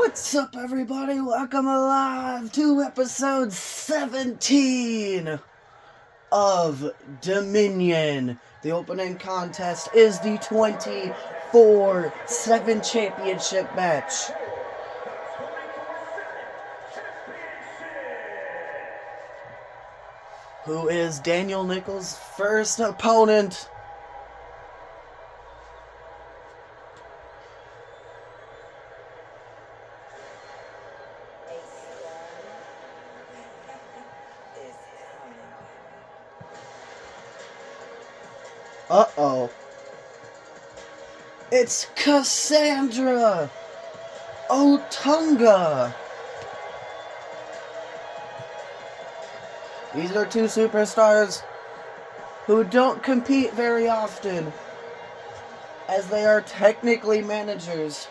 What's up, everybody? Welcome alive to episode 17 of Dominion. The opening contest is the 24/7 championship match. Who is Daniel Nichols' first opponent? Uh-oh. It's Cassandra Otunga. These are two superstars who don't compete very often, as they are technically managers.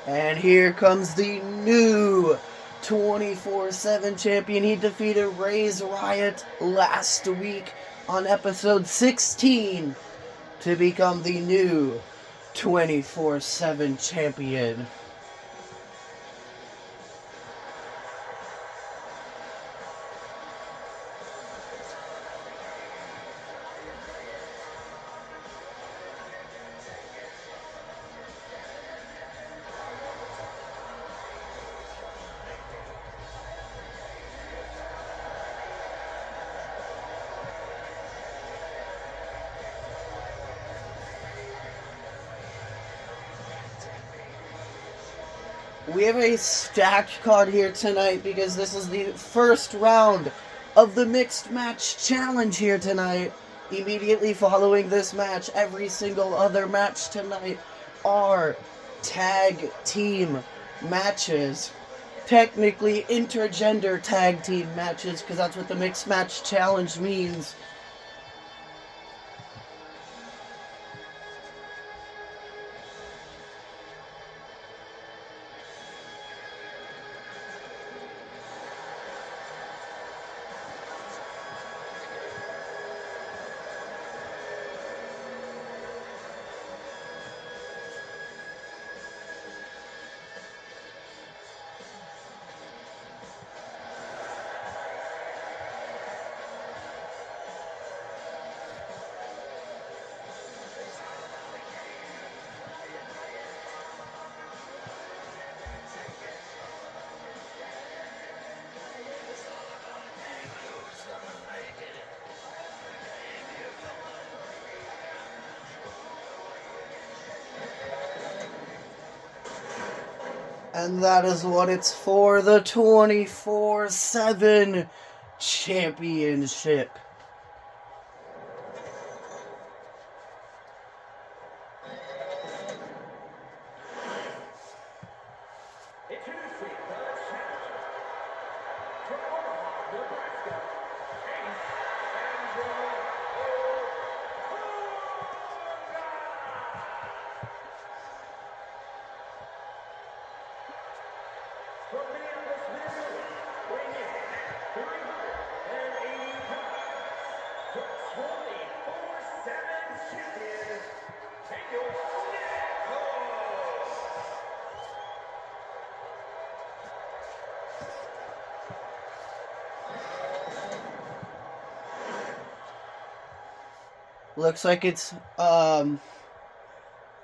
And here comes the new 24/7 champion. He defeated Ray's Riot last week on episode 16 to become the new 24/7 champion. We have a stacked card here tonight because this is the first round of the Mixed Match Challenge here tonight. Immediately following this match, every single other match tonight are tag team matches. Technically intergender tag team matches, because that's what the Mixed Match Challenge means. And that is what it's for, the 24/7 championship. Looks like it's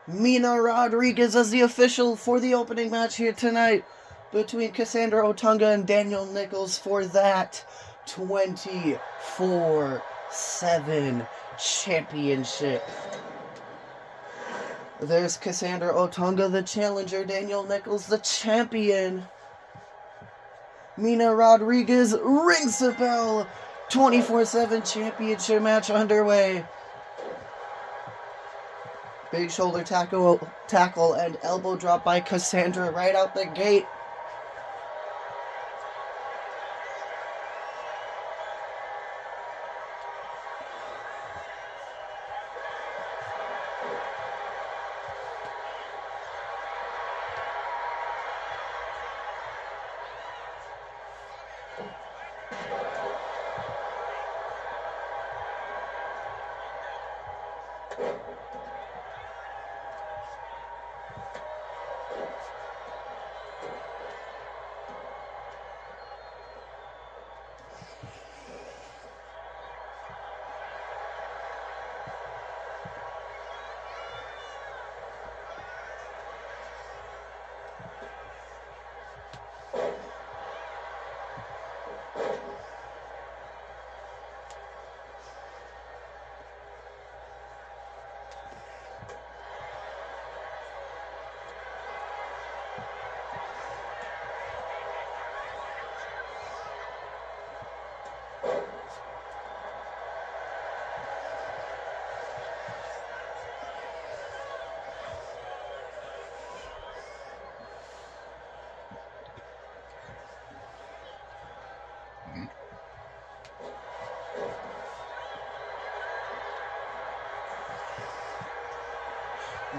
Mina Rodriguez as the official for the opening match here tonight between Cassandra Otunga and Daniel Nichols for that 24/7 championship. There's Cassandra Otunga, the challenger, Daniel Nichols, the champion. Mina Rodriguez rings the bell. 24/7 championship match underway. Big shoulder tackle and elbow drop by Cassandra right out the gate.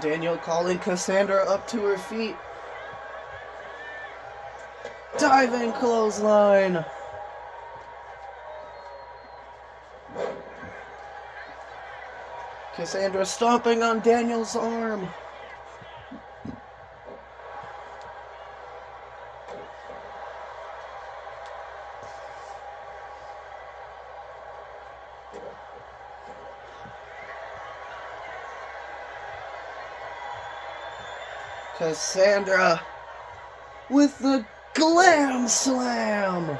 Daniel calling Cassandra up to her feet. Diving clothesline. Cassandra stomping on Daniel's arm. Cassandra with the glam slam.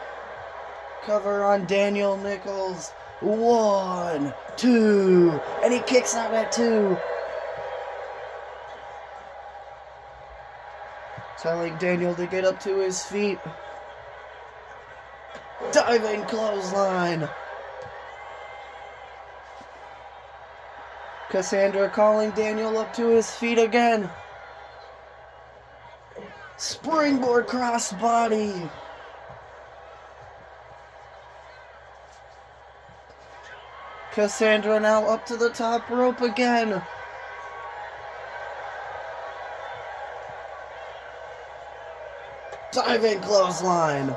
Cover on Daniel Nichols. 1, 2, and he kicks out at 2. Telling Daniel to get up to his feet. Diving clothesline. Cassandra calling Daniel up to his feet again. Springboard crossbody. Cassandra now up to the top rope again. Diving clothesline.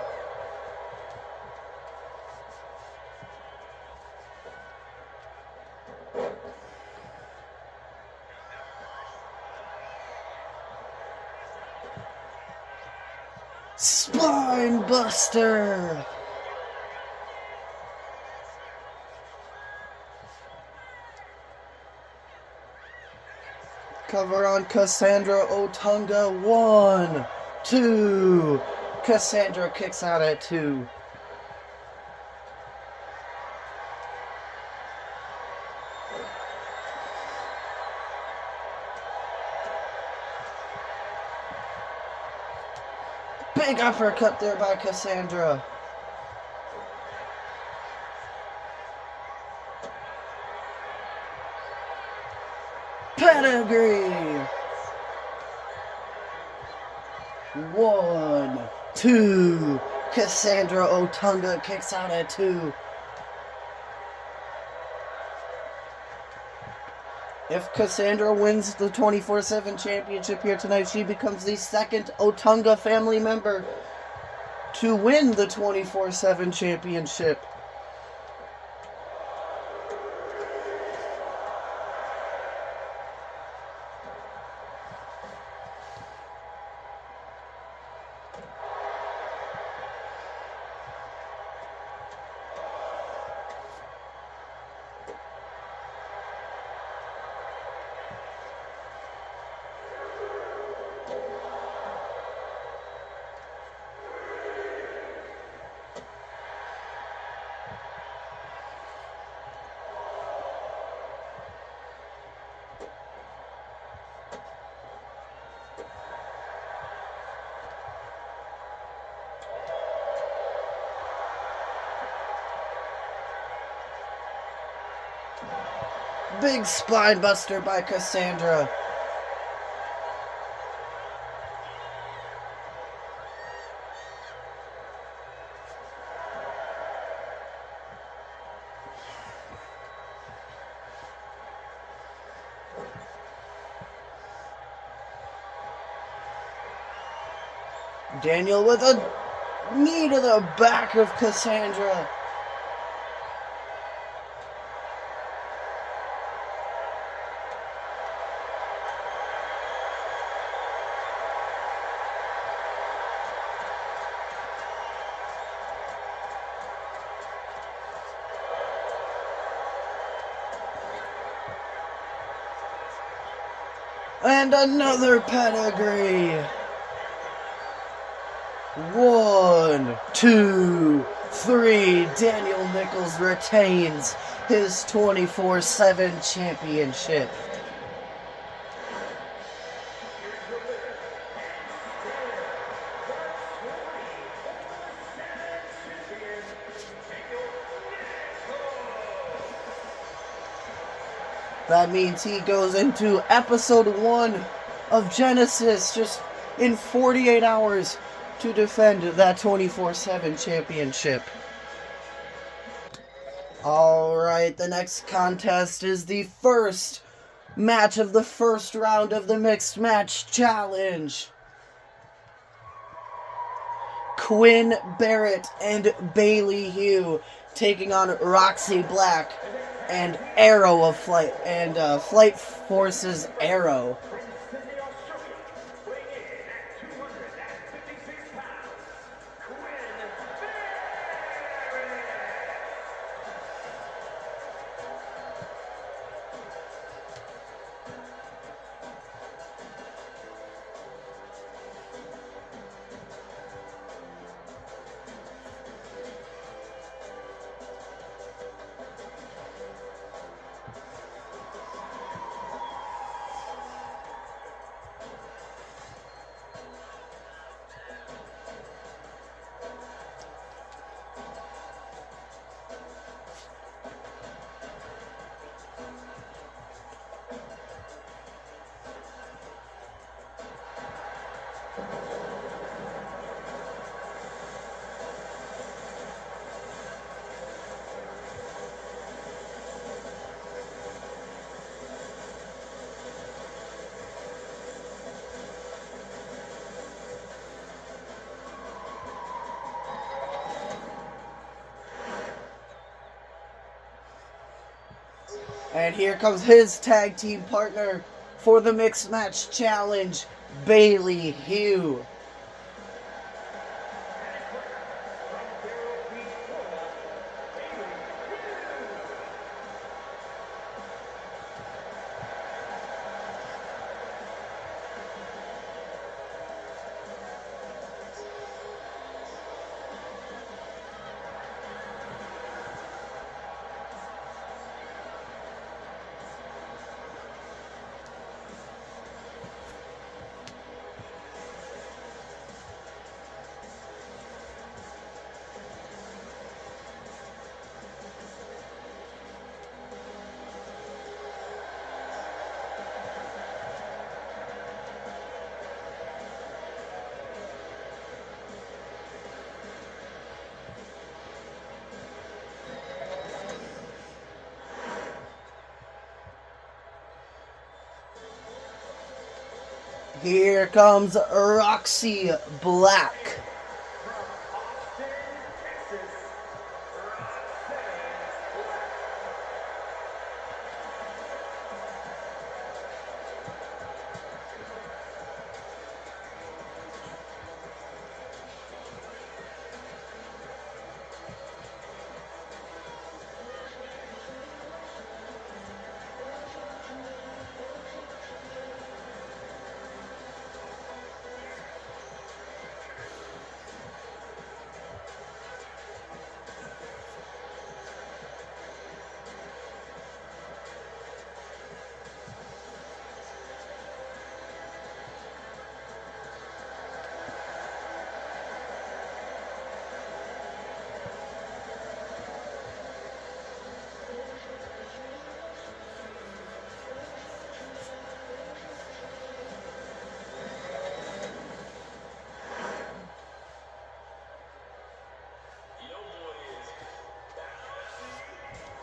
Spine buster. Cover on Cassandra Otunga. 1, 2. Cassandra kicks out at 2. Big uppercut there by Cassandra. Pedigree. 1, 2. Cassandra Otunga kicks out at 2. If Cassandra wins the 24/7 championship here tonight, she becomes the second Otunga family member to win the 24/7 championship. Big spine buster by Cassandra. Daniel with a knee to the back of Cassandra. And another pedigree. 1, 2, 3. Daniel Nichols retains his 24/7 championship. That means he goes into episode 1 of Genesis just in 48 hours to defend that 24/7 championship. Alright, the next contest is the first match of the first round of the Mixed Match Challenge. Quinn Barrett and Bailey Hugh taking on Roxy Black and Arrow of Flight and Flight Force's Arrow. And here comes his tag team partner for the Mixed Match Challenge, Bailey Hugh. Here comes Roxy Black.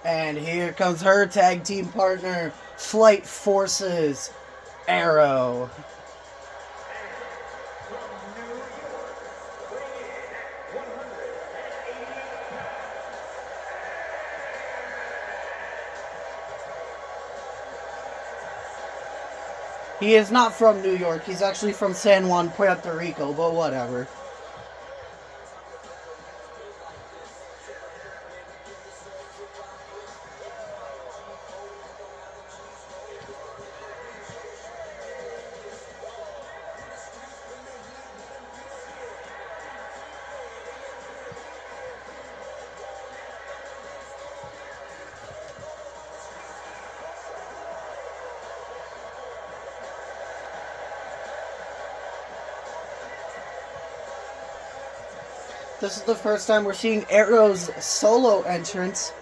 And here comes her tag team partner, Flight Forces, Arrow. He is not from New York. He's actually from San Juan, Puerto Rico, but whatever. This is the first time we're seeing Arrow's solo entrance.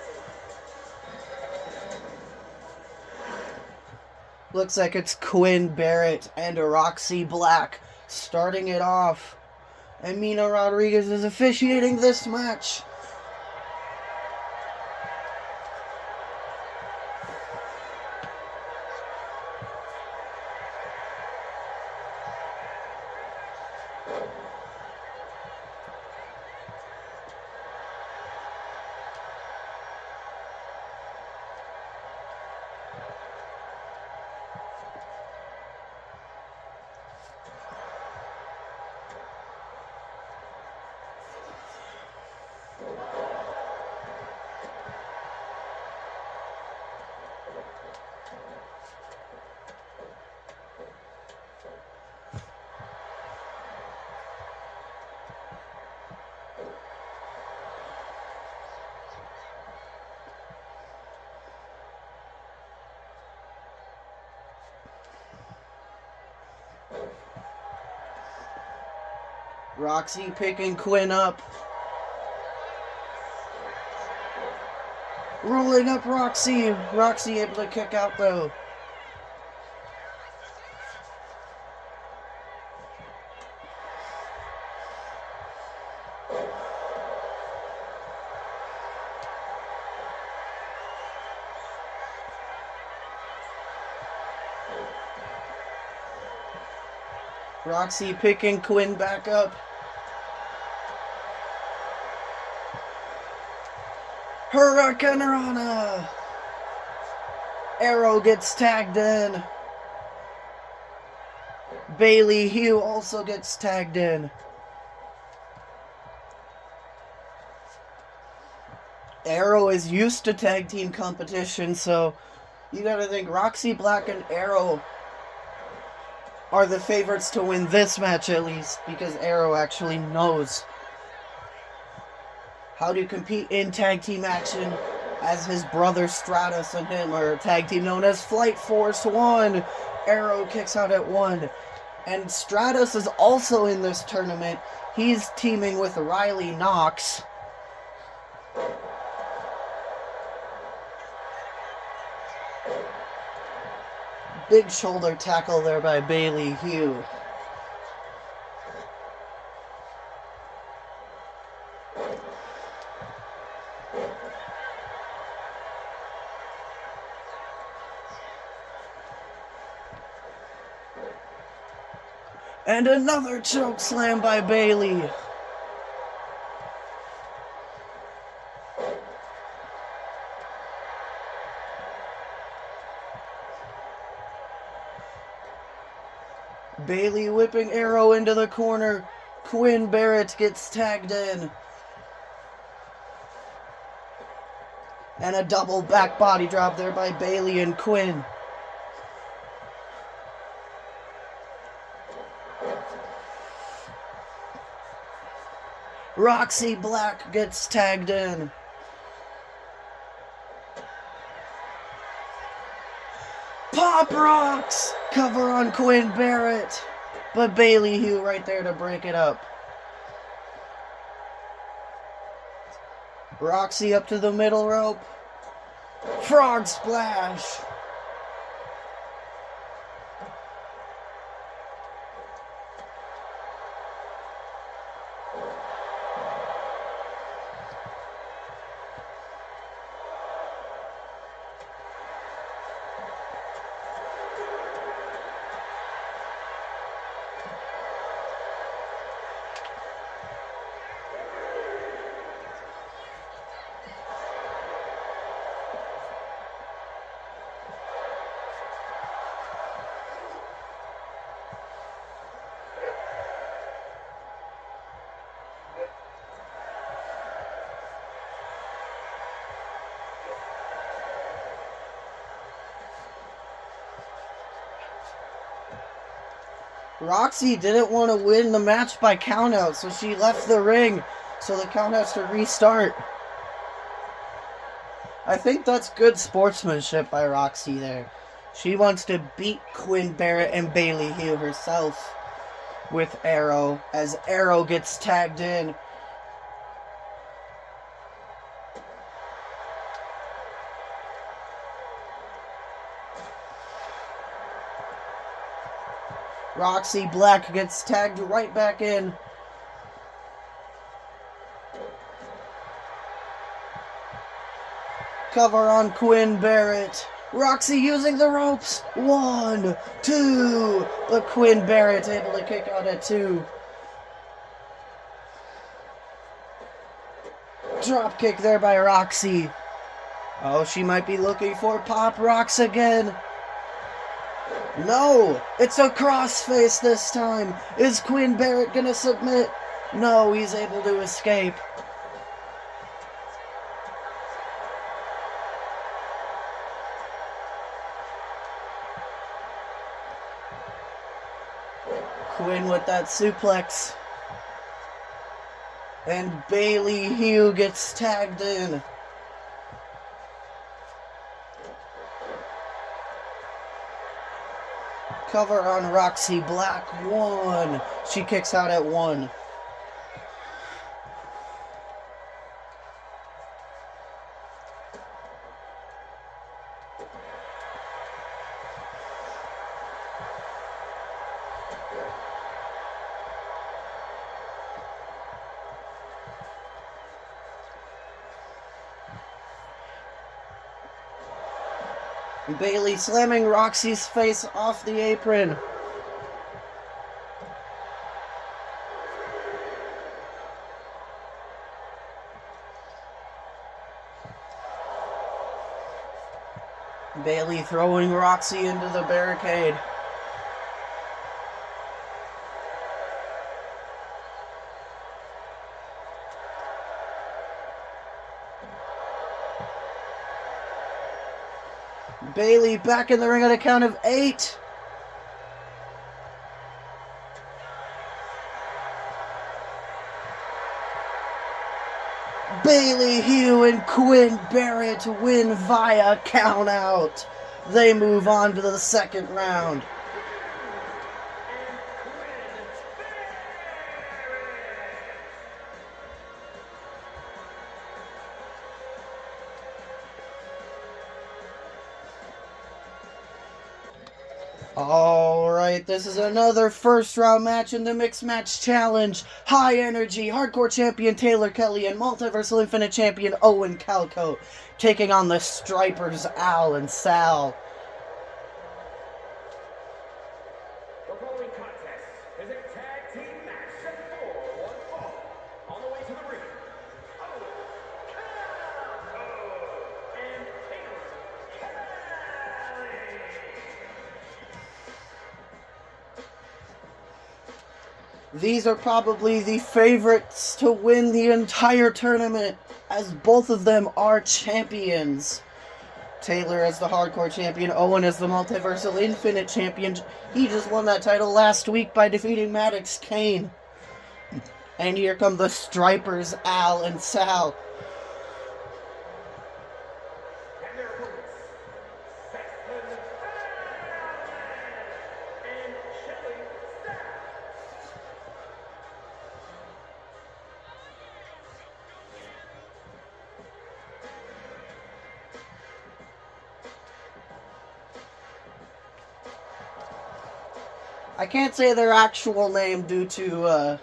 Looks like it's Quinn Barrett and Roxy Black starting it off. And Mina Rodriguez is officiating this match. Roxy picking Quinn up. Rolling up Roxy. Roxy able to kick out though. Roxy picking Quinn back up. Hurricanrana. Arrow gets tagged in. Bailey Hugh also gets tagged in. Arrow is used to tag team competition, so you gotta think Roxy Black and Arrow are the favorites to win this match at least, because Arrow actually knows how to compete in tag team action, as his brother Stratus and him are a tag team known as Flight Force 1. Arrow kicks out at 1. And Stratus is also in this tournament. He's teaming with Riley Knox. Big shoulder tackle there by Bailey Hugh. And another choke slam by Bailey. Bailey whipping Arrow into the corner. Quinn Barrett gets tagged in. And a double back body drop there by Bailey and Quinn. Roxy Black gets tagged in. Pop Rocks! Cover on Quinn Barrett. But Bailey Hugh right there to break it up. Roxy up to the middle rope. Frog Splash. Roxy didn't want to win the match by countout, so she left the ring, so the count has to restart. I think that's good sportsmanship by Roxy there. She wants to beat Quinn Barrett and Bailey Hugh herself with Arrow, as Arrow gets tagged in. Roxy Black gets tagged right back in. Cover on Quinn Barrett. Roxy using the ropes. 1, 2. But Quinn Barrett able to kick out at 2. Drop kick there by Roxy. Oh, she might be looking for Pop Rocks again. No, it's a crossface this time. Is Quinn Barrett gonna submit? No, he's able to escape. Quinn with that suplex. And Bailey Hugh gets tagged in. Cover on Roxy Black. 1. She kicks out at 1. Bailey slamming Roxy's face off the apron. Bailey throwing Roxy into the barricade. Bailey back in the ring at a count of 8. Bailey Hugh and Quinn Barrett win via countout. They move on to the second round. Alright, this is another first round match in the Mixed Match Challenge. High Energy, Hardcore Champion Taylor Kelly and Multiversal Infinite Champion Owen Calco taking on the Stripers Al and Sal. The following contest is a tag team match set for one fall. On the way to the ring, Owen Calco and Taylor Kelly. These are probably the favorites to win the entire tournament, as both of them are champions. Taylor as the Hardcore Champion, Owen as the Multiversal Infinite Champion. He just won that title last week by defeating Maddox Kane. And here come the Stripers, Al and Sal. And their opponents, Sexton Allen and Shelly Sal. I can't say their actual name due to,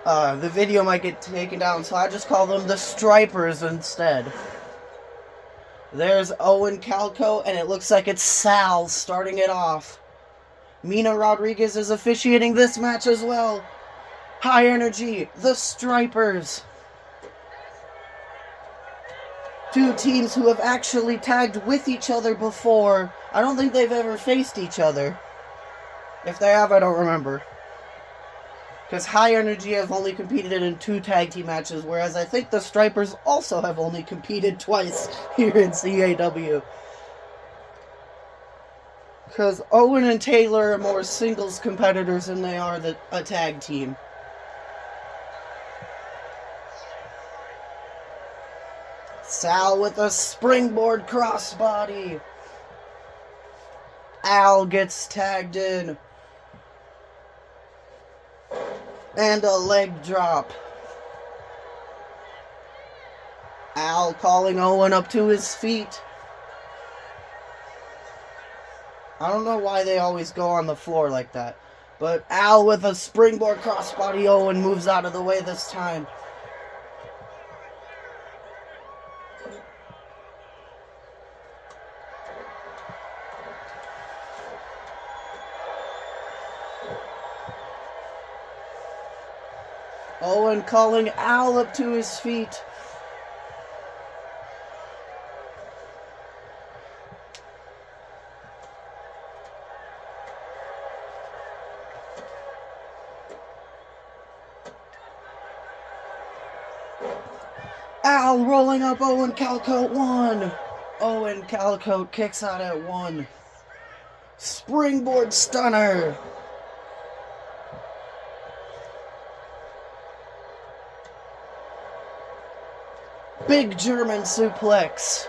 the video might get taken down, so I just call them the Stripers instead. There's Owen Calco, and it looks like it's Sal starting it off. Mina Rodriguez is officiating this match as well. High Energy, the Stripers. Two teams who have actually tagged with each other before. I don't think they've ever faced each other. If they have, I don't remember. Because High Energy have only competed in 2 tag team matches, whereas I think the Stripers also have only competed twice here in CAW. Because Owen and Taylor are more singles competitors than they are a tag team. Sal with a springboard crossbody. Al gets tagged in. And a leg drop. Al calling Owen up to his feet. I don't know why they always go on the floor like that. But Al with a springboard crossbody. Owen moves out of the way this time. Owen calling Al up to his feet. Al rolling up Owen Calicote 1. Owen Calicote kicks out at 1. Springboard stunner. Big German suplex.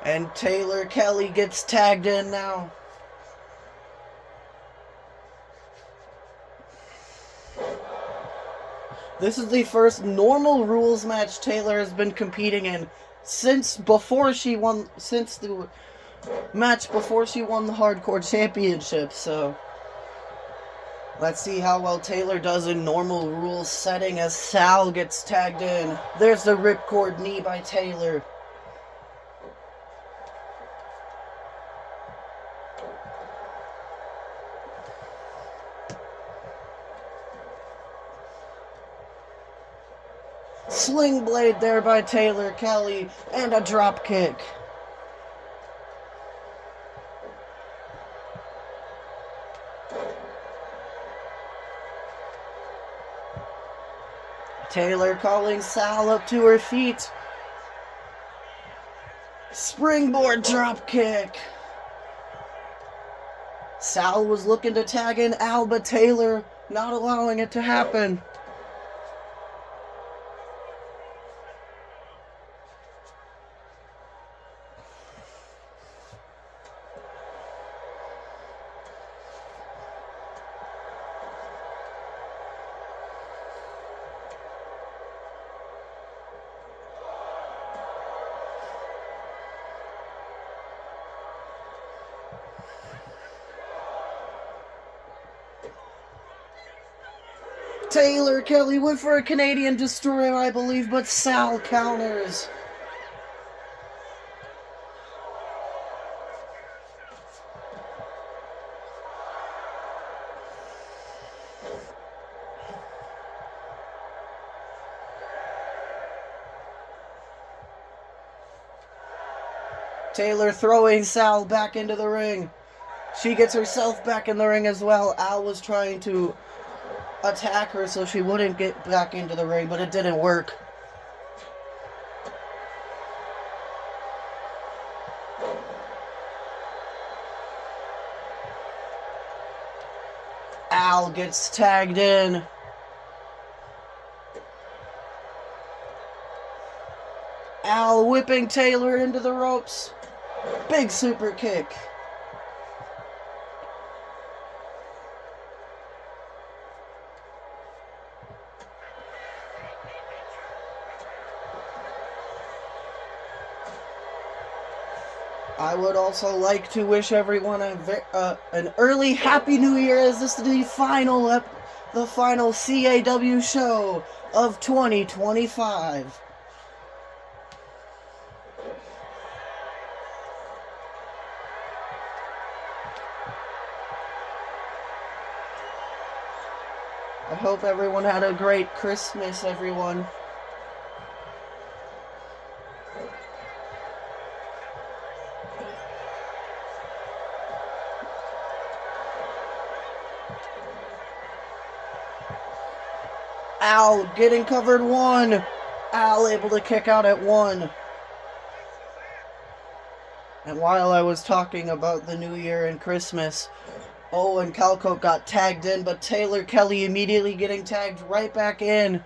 And Taylor Kelly gets tagged in now. This is the first normal rules match Taylor has been competing in since the match before she won the Hardcore Championship, so let's see how well Taylor does in normal rules setting as Sal gets tagged in. There's the ripcord knee by Taylor. Sling blade there by Taylor Kelly, and a drop kick. Taylor calling Sal up to her feet. Springboard drop kick. Sal was looking to tag in Al, but Taylor not allowing it to happen. Taylor Kelly went for a Canadian Destroyer, I believe, but Sal counters. Taylor throwing Sal back into the ring. She gets herself back in the ring as well. Al was trying to attack her so she wouldn't get back into the ring, but it didn't work. Al gets tagged in. Al whipping Taylor into the ropes. Big super kick. I would also like to wish everyone an early Happy New Year, as this is the final CAW show of 2025. I hope everyone had a great Christmas, everyone. Al getting covered 1. Al able to kick out at 1. And And while I was talking about the New Year and Christmas, Owen Calcote got tagged in, but Taylor Kelly immediately getting tagged right back in.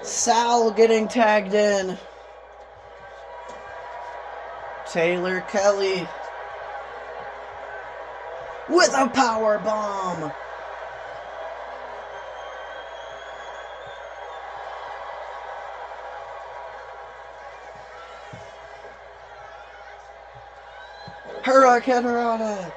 Sal getting tagged in. Taylor Kelly with a power bomb. Hurricane Rana.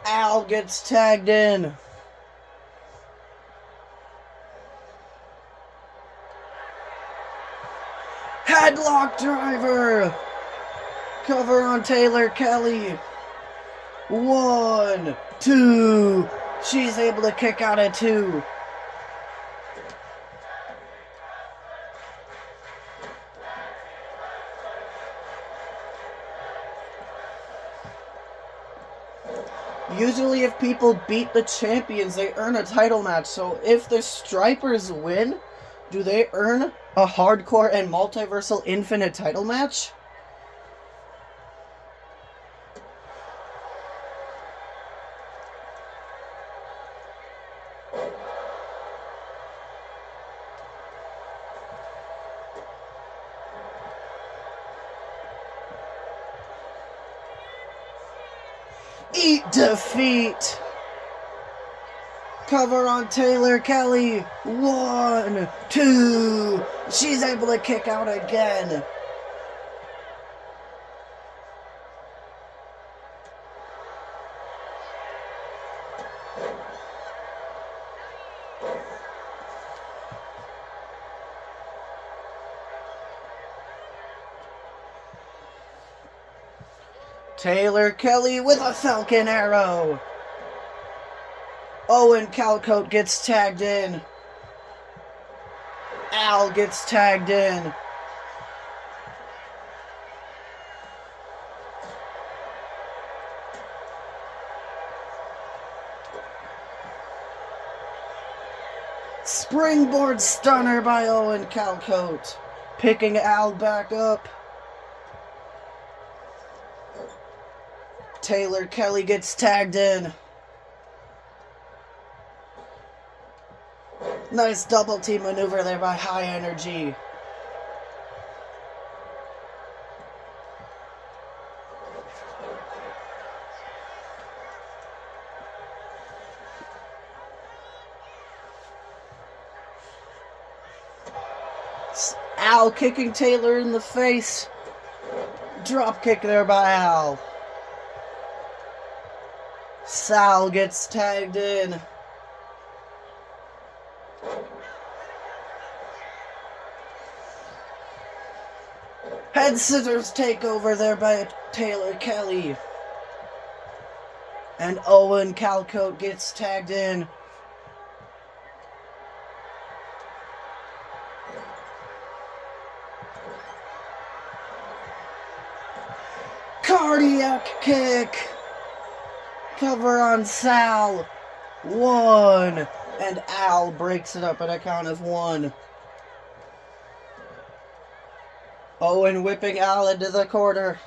Al gets tagged in. Headlock driver. Cover on Taylor Kelly. 1, 2. She's able to kick out at 2. Usually if people beat the champions, they earn a title match. So if the Stripers win, do they earn a hardcore and multiversal infinite title match? Eat defeat. Cover on Taylor Kelly. 1, 2. She's able to kick out again. Taylor Kelly with a Falcon Arrow. Owen Calcote gets tagged in. Al gets tagged in. Springboard stunner by Owen Calcote. Picking Al back up. Taylor Kelly gets tagged in. Nice double team maneuver there by High Energy. Al kicking Taylor in the face. Drop kick there by Al. Sal gets tagged in. Head scissors takeover there by Taylor Kelly. And Owen Calcote gets tagged in. Cardiac kick. Cover on Sal. 1. And Al breaks it up at a count of 1. Owen whipping Al into the corner.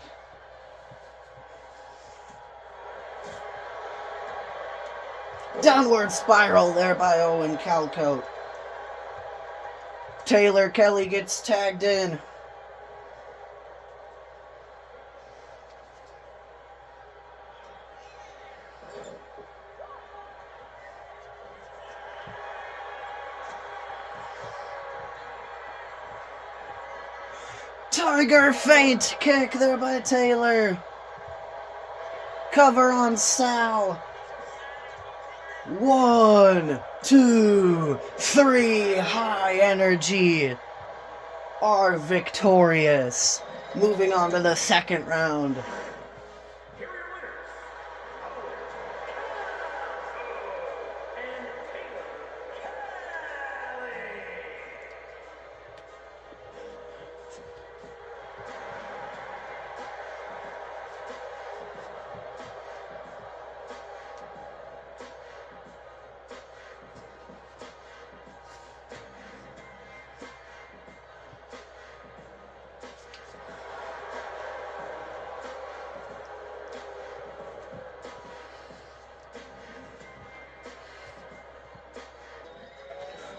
Downward spiral there by Owen Calcote. Taylor Kelly gets tagged in. Tiger feint kick there by Taylor. Cover on Sal. 1, 2, 3, high energy are victorious. Moving on to the second round. Here are your winners, Owen and Taylor Kelly.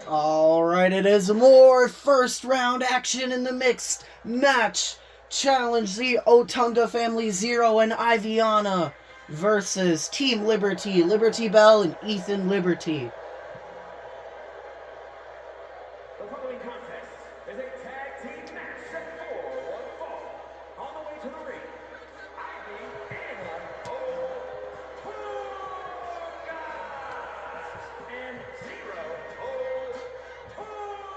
Alright, it is more first round action in the mixed match. Challenge the Otunga Family Zero and Iviana versus Team Liberty, Liberty Bell and Ethan Liberty. The following contest is a tag team match set for one fall. On the way to the ring, Ivy and Otunga and Zero Otunga.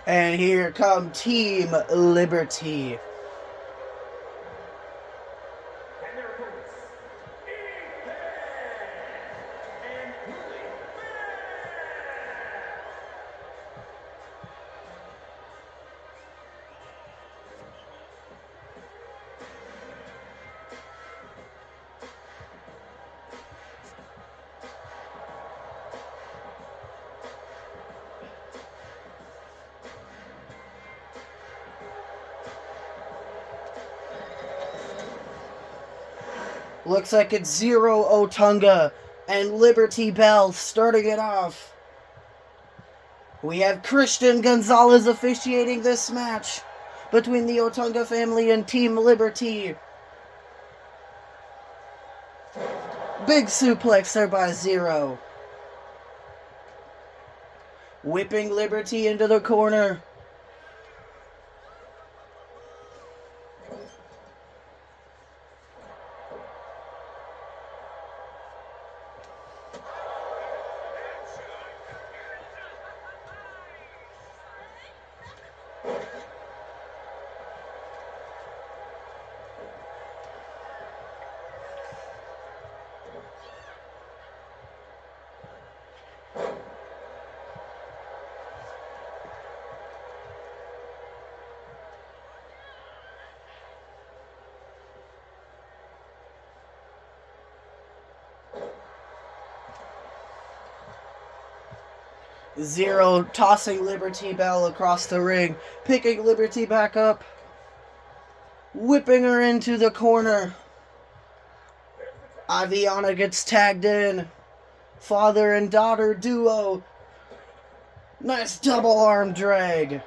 And here come Team Liberty. And their opponents, Ethan and Lily Looks like it's Zero Otunga and Liberty Bell starting it off. We have Christian Gonzalez officiating this match between the Otunga family and Team Liberty. Big suplex there by Zero. Whipping Liberty into the corner. Zero tossing Liberty Bell across the ring, picking Liberty back up, whipping her into the corner. Iviana gets tagged in. Father and daughter duo. Nice double arm drag.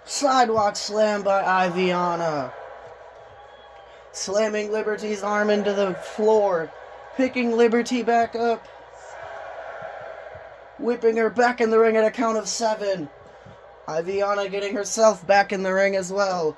Sidewalk slam by Iviana. Slamming Liberty's arm into the floor. Picking Liberty back up. Whipping her back in the ring at a count of 7. Iviana getting herself back in the ring as well.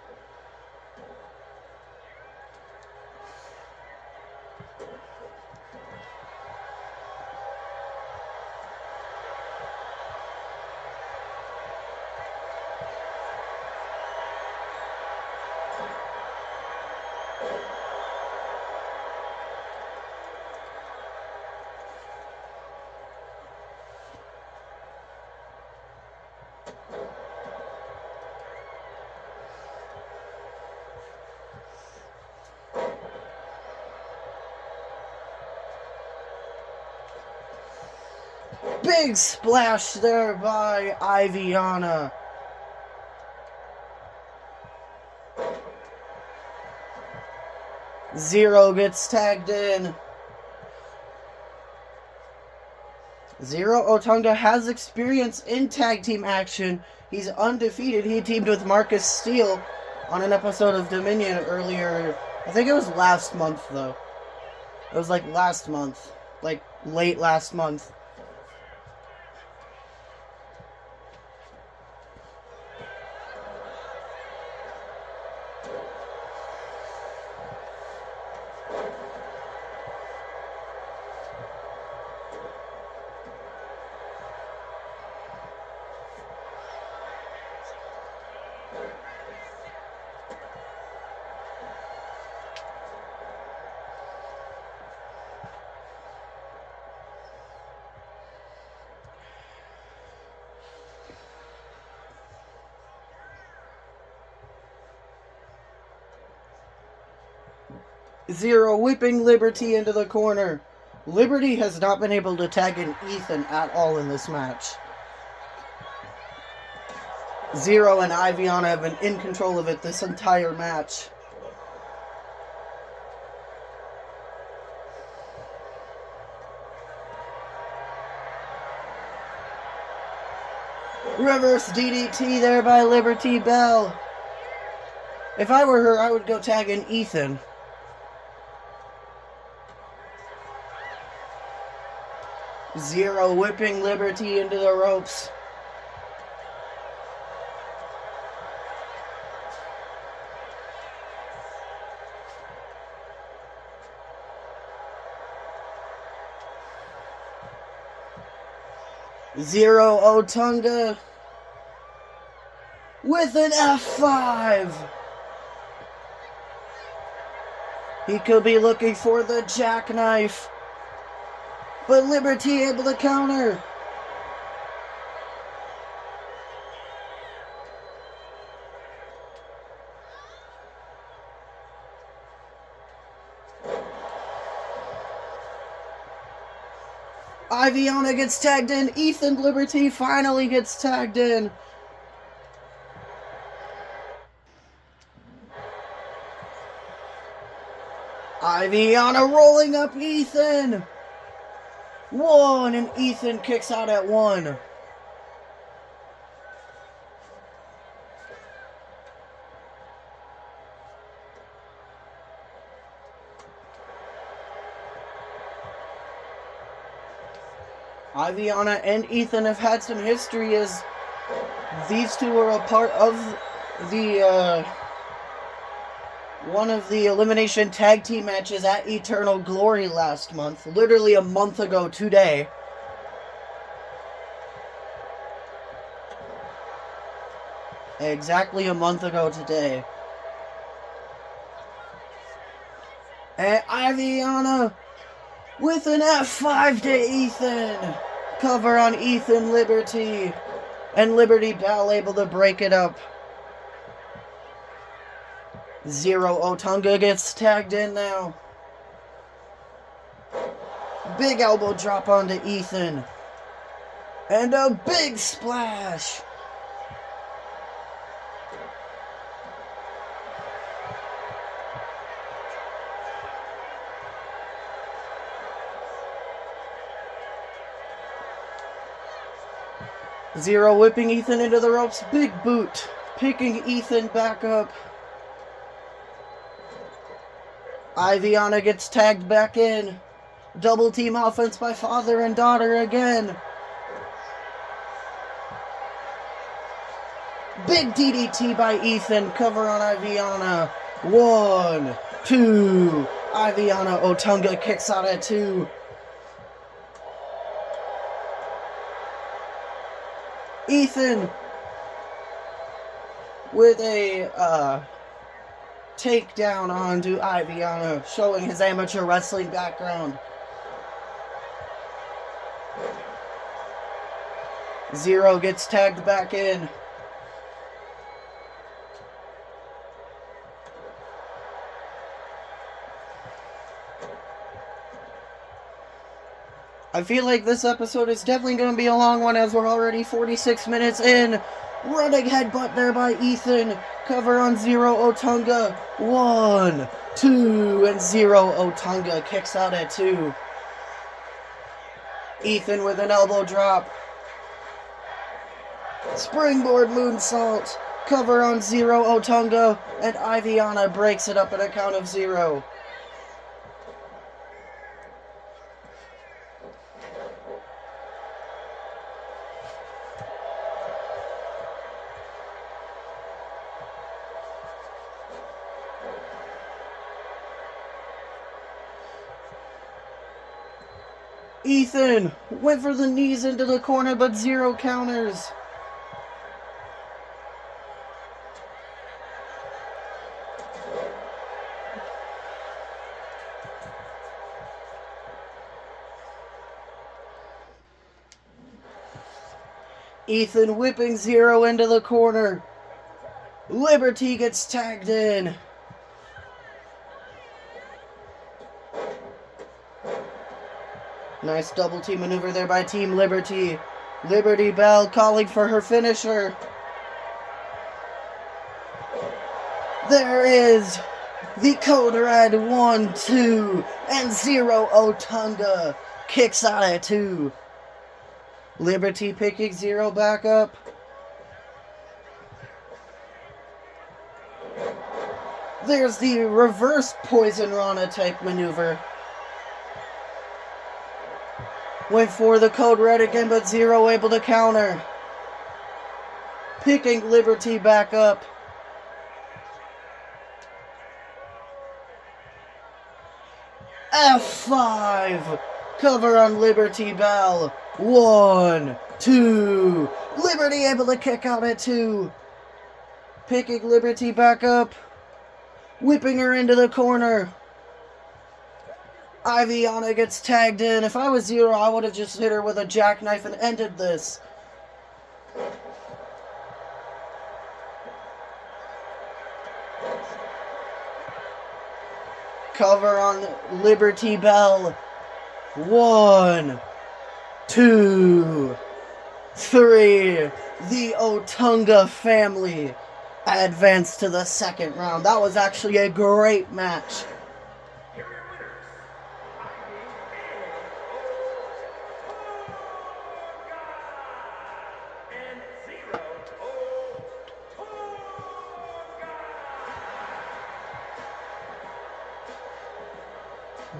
Big splash there by Iviana. Zero gets tagged in. Zero Otunga has experience in tag team action. He's undefeated. He teamed with Marcus Steele on an episode of Dominion earlier. I think it was last month, though. It was like last month. Like late last month. Zero whipping Liberty into the corner. Liberty has not been able to tag in Ethan at all in this match. Zero and Iviana have been in control of it this entire match. Reverse DDT there by Liberty Bell. If I were her, I would go tag in Ethan. Zero whipping Liberty into the ropes. Zero Otunga with an F5. He could be looking for the jackknife, but Liberty able to counter. Iviana gets tagged in. Ethan Liberty finally gets tagged in. Iviana rolling up Ethan. One, and Ethan kicks out at one. Iviana and Ethan have had some history as these two were a part of the one of the elimination tag team matches at Eternal Glory last month. Literally a month ago today. Exactly a month ago today. And Iviana with an F5 to Ethan. Cover on Ethan Liberty. And Liberty Bell able to break it up. Zero Otunga gets tagged in now. Big elbow drop onto Ethan. And a big splash. Zero whipping Ethan into the ropes. Big boot. Picking Ethan back up. Iviana gets tagged back in. Double team offense by father and daughter again. Big DDT by Ethan. Cover on Iviana. 1, 2. Iviana Otunga kicks out at 2. Ethan with a takedown onto Iviana, showing his amateur wrestling background. Zero gets tagged back in. I feel like this episode is definitely going to be a long one as we're already 46 minutes in. Running headbutt there by Ethan. Cover on Zero Otunga. 1, 2, and Zero Otunga kicks out at 2. Ethan with an elbow drop. Springboard moonsault. Cover on Zero Otunga, and Iviana breaks it up at a count of 0. Ethan went for the knees into the corner, but 0 counters. Ethan whipping 0 into the corner. Liberty gets tagged in. Nice double team maneuver there by Team Liberty. Liberty Bell calling for her finisher. There is the Code Red 1, 2, and Zero Otunga kicks out at 2. Liberty picking 0 back up. There's the reverse Poison Rana type maneuver. Went for the Code Red again, but 0 able to counter. Picking Liberty back up. F5. Cover on Liberty Bell. 1, 2. Liberty able to kick out at 2. Picking Liberty back up. Whipping her into the corner. Iviana gets tagged in. If I was 0, I would have just hit her with a jackknife and ended this. Cover on Liberty Bell. 1, 2, 3. The Otunga family advance to the second round. That was actually a great match. Here are your winners, Ivy and Zero Otunga.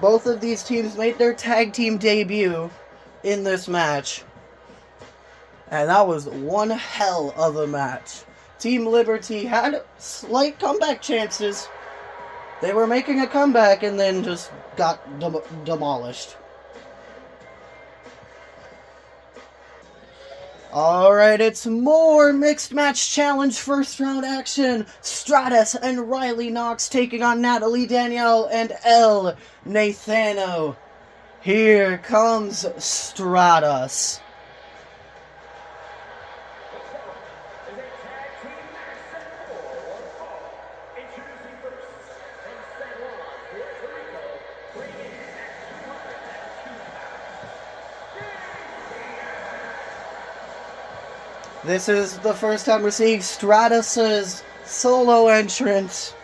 Both of these teams made their tag team debut in this match. And that was one hell of a match. Team Liberty had slight comeback chances. They were making a comeback and then just got demolished. Alright, it's more Mixed Match Challenge first round action. Stratus and Riley Knox taking on Natalie Danielle and El Nathano. Here comes Stratus. This is the first time we're seeing Stratus's solo entrance.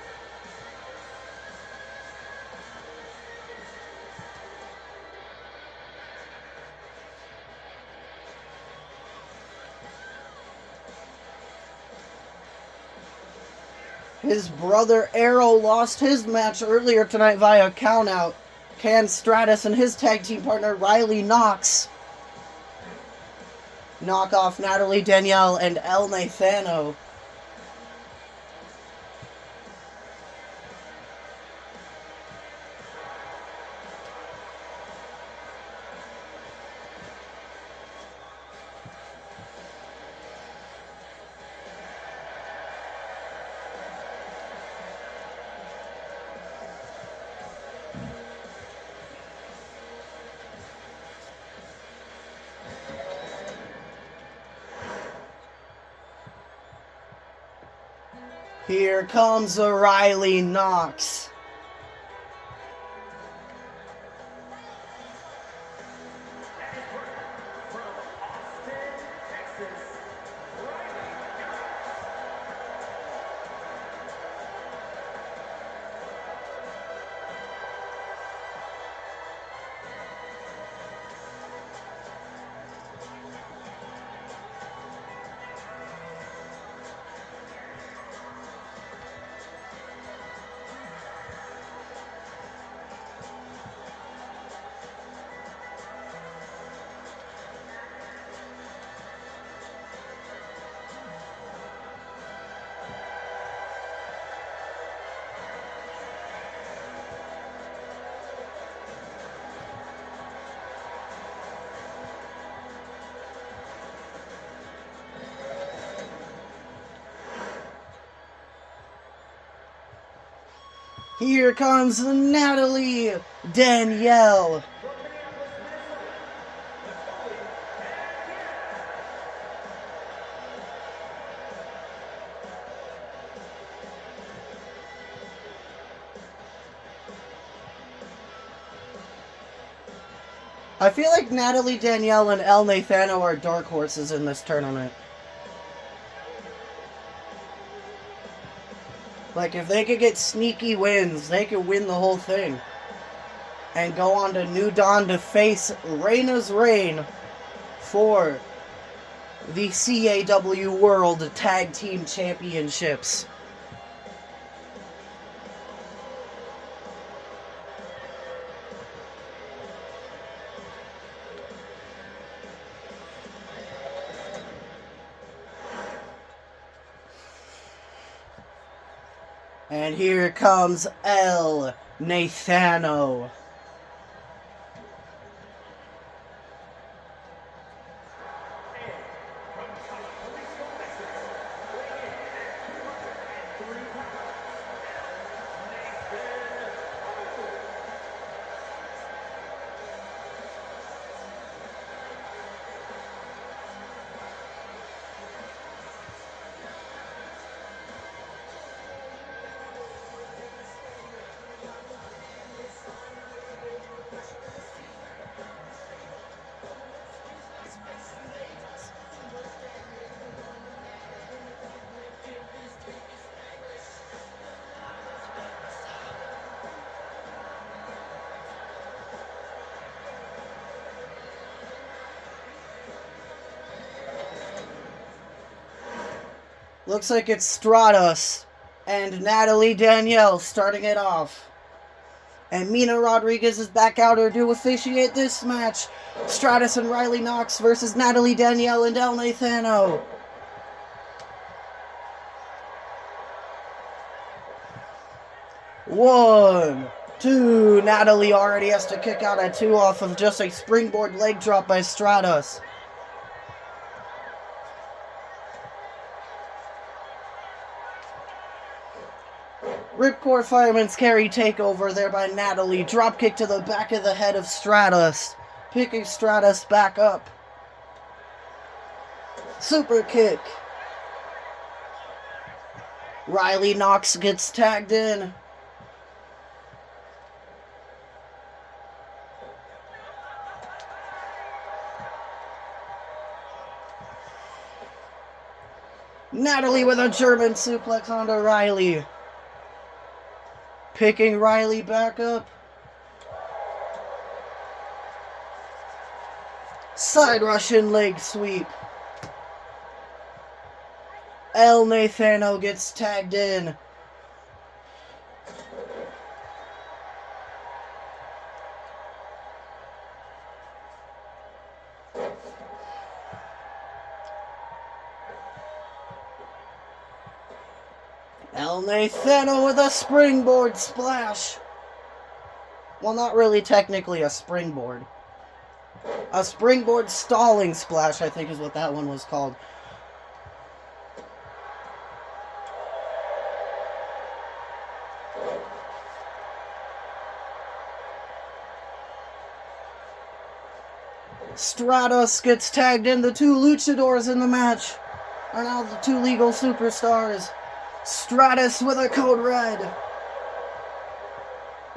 His brother Arrow lost his match earlier tonight via countout. Can Stratus and his tag team partner Riley Knox knock off Natalie Danielle and El Nathano? Here comes a Riley Knox. Here comes Natalie Danielle. I feel like Natalie Danielle and El Nathano are dark horses in this tournament. Like, if they could get sneaky wins, they could win the whole thing. And go on to New Dawn to face Reina's reign for the CAW World Tag Team Championships. And here comes El Nathano. Looks like it's Stratos and Natalie Danielle starting it off. And Mina Rodriguez is back out here to officiate this match. Stratos and Riley Knox versus Natalie Danielle and El Nathano. One, two. Natalie already has to kick out at 2 off of just a springboard leg drop by Stratos. Ripcord Fireman's Carry takeover there by Natalie. Dropkick to the back of the head of Stratos. Picking Stratos back up. Super kick. Riley Knox gets tagged in. Natalie with a German suplex onto Riley. Picking Riley back up. Side Russian leg sweep. El Nathano gets tagged in. El Nathano with a springboard splash. Well, not really technically a springboard. A springboard stalling splash, I think is what that one was called. Stratos gets tagged in. The 2 luchadors in the match are now the 2 legal superstars. Stratos with a code red.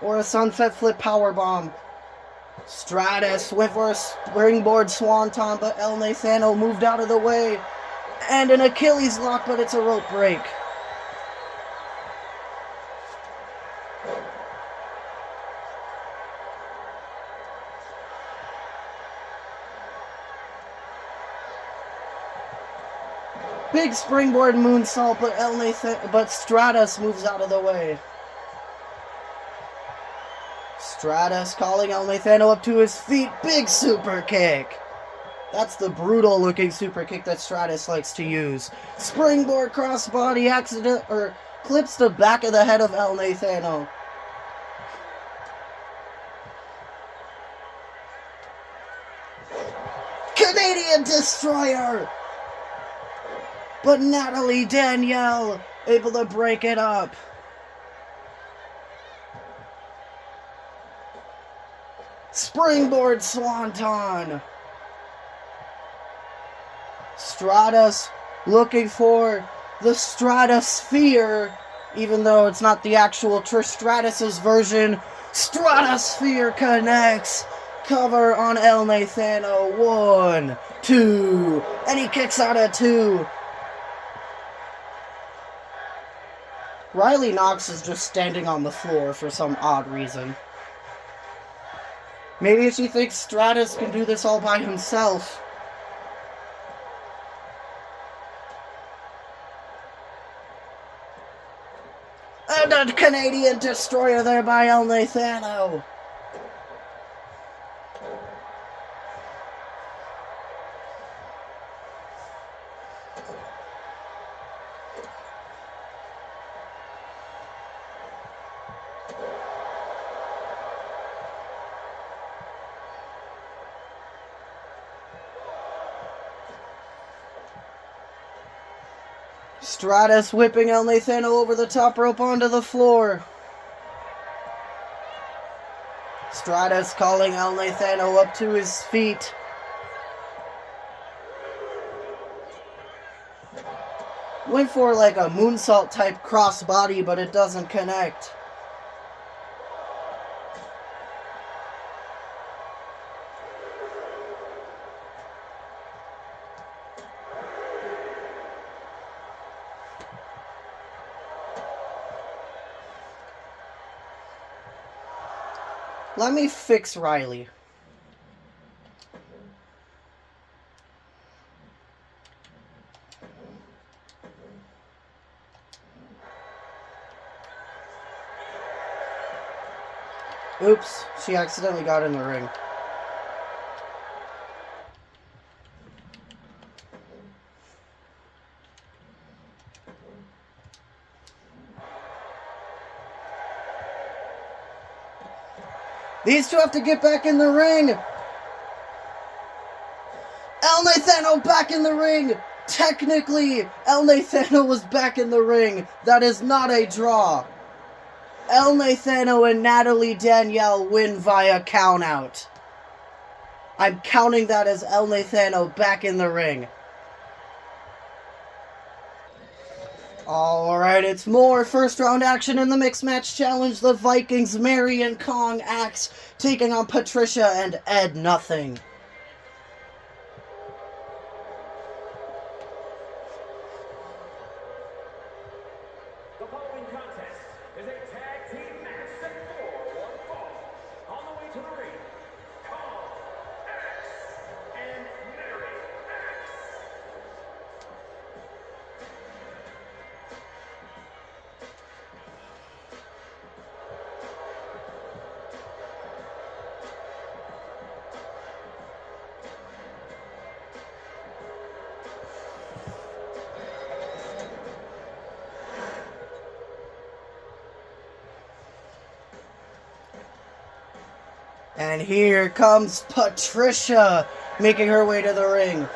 Or a sunset flip powerbomb. Stratos with a springboard swanton, but El Nathano moved out of the way. And an Achilles lock, but it's a rope break. Big springboard moonsault, but Stratos moves out of the way. Stratos calling El Nathano up to his feet. Big super kick. That's the brutal looking super kick that Stratos likes to use. Springboard crossbody accident, or clips the back of the head of El Nathano. Canadian Destroyer! But Natalie Danielle able to break it up. Springboard Swanton. Stratus looking for the Stratosphere, even though it's not the actual Trish Stratus's version. Stratosphere connects. Cover on El Nathano. 1, 2. And he kicks out at 2. Riley Knox is just standing on the floor for some odd reason. Maybe she thinks Stratus can do this all by himself. And a Canadian Destroyer there by El Nathano. Stratus whipping El Nathano over the top rope onto the floor. Stratus calling El Nathano up to his feet. Went for like a moonsault type crossbody, but it doesn't connect. Let me fix Riley. Oops, she accidentally got in the ring. These two have to get back in the ring. El Nathano back in the ring. Technically, El Nathano was back in the ring. That is not a draw. El Nathano and Natalie Danielle win via countout. I'm counting that as El Nathano back in the ring. Alright, it's more first round action in the Mixed Match Challenge. The Vikings, Mary and Kong Axe, taking on Patricia and Ed Nothing. The following contest is a tag team match set for one fall. On the way to the ring, CAW and Mary X. And here comes Patricia, making her way to the ring.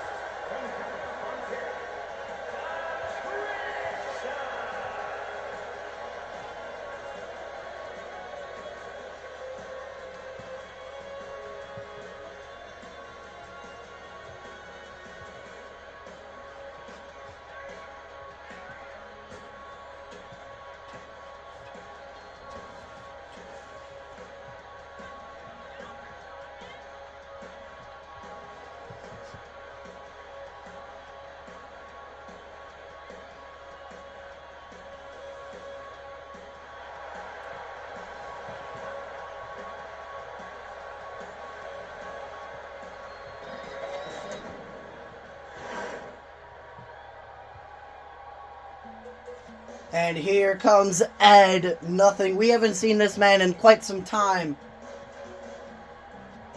And here comes Ed Nothing. We haven't seen this man in quite some time.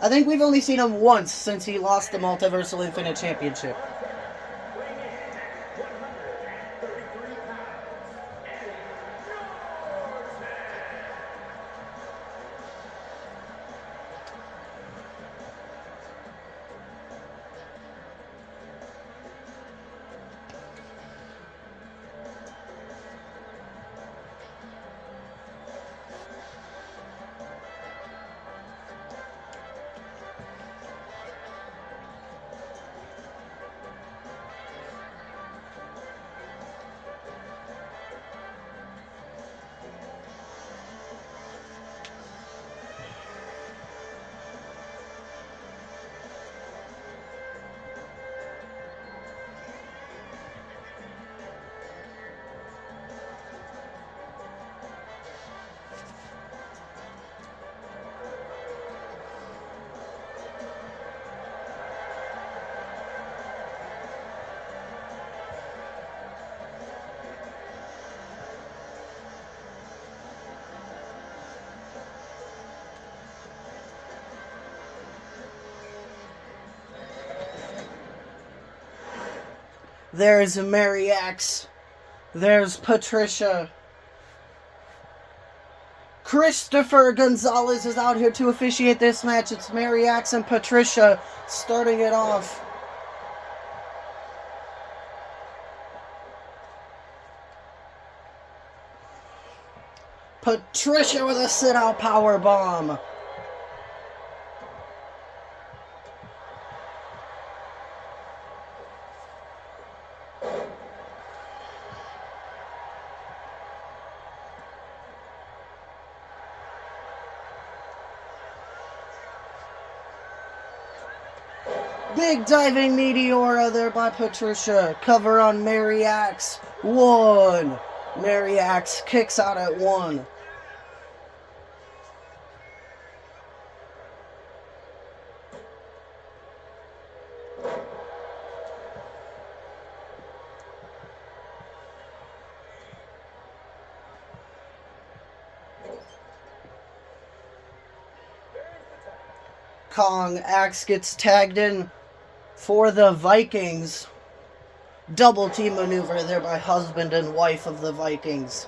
I think we've only seen him once since he lost the Multiversal Infinite Championship. Weighing in at 133 pounds, Eddie Norton. There's Mary Axe. There's Patricia. Christopher Gonzalez is out here to officiate this match. It's Mary Axe and Patricia starting it off. Patricia with a sit-out power bomb. Big diving Meteora there by Patricia. Cover on Mary Axe. 1. Mary Axe kicks out at 1. Kong Axe gets tagged in for the Vikings. Double team maneuver there by husband and wife of the Vikings.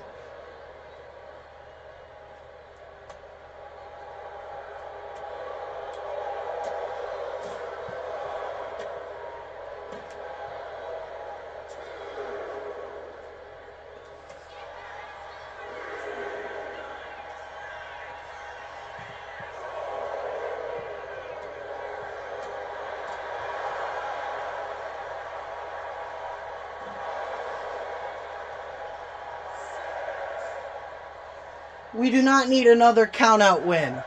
We do not need another count-out win.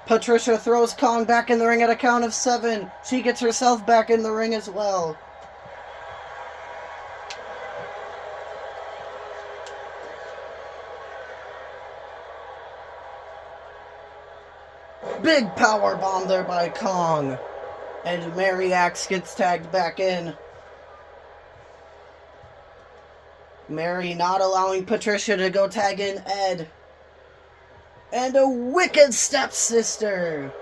Patricia throws Kong back in the ring at a count of 7. She gets herself back in the ring as well. Big power bomb there by Kong. And Mary Axe gets tagged back in. Mary not allowing Patricia to go tag in Ed. And a wicked stepsister.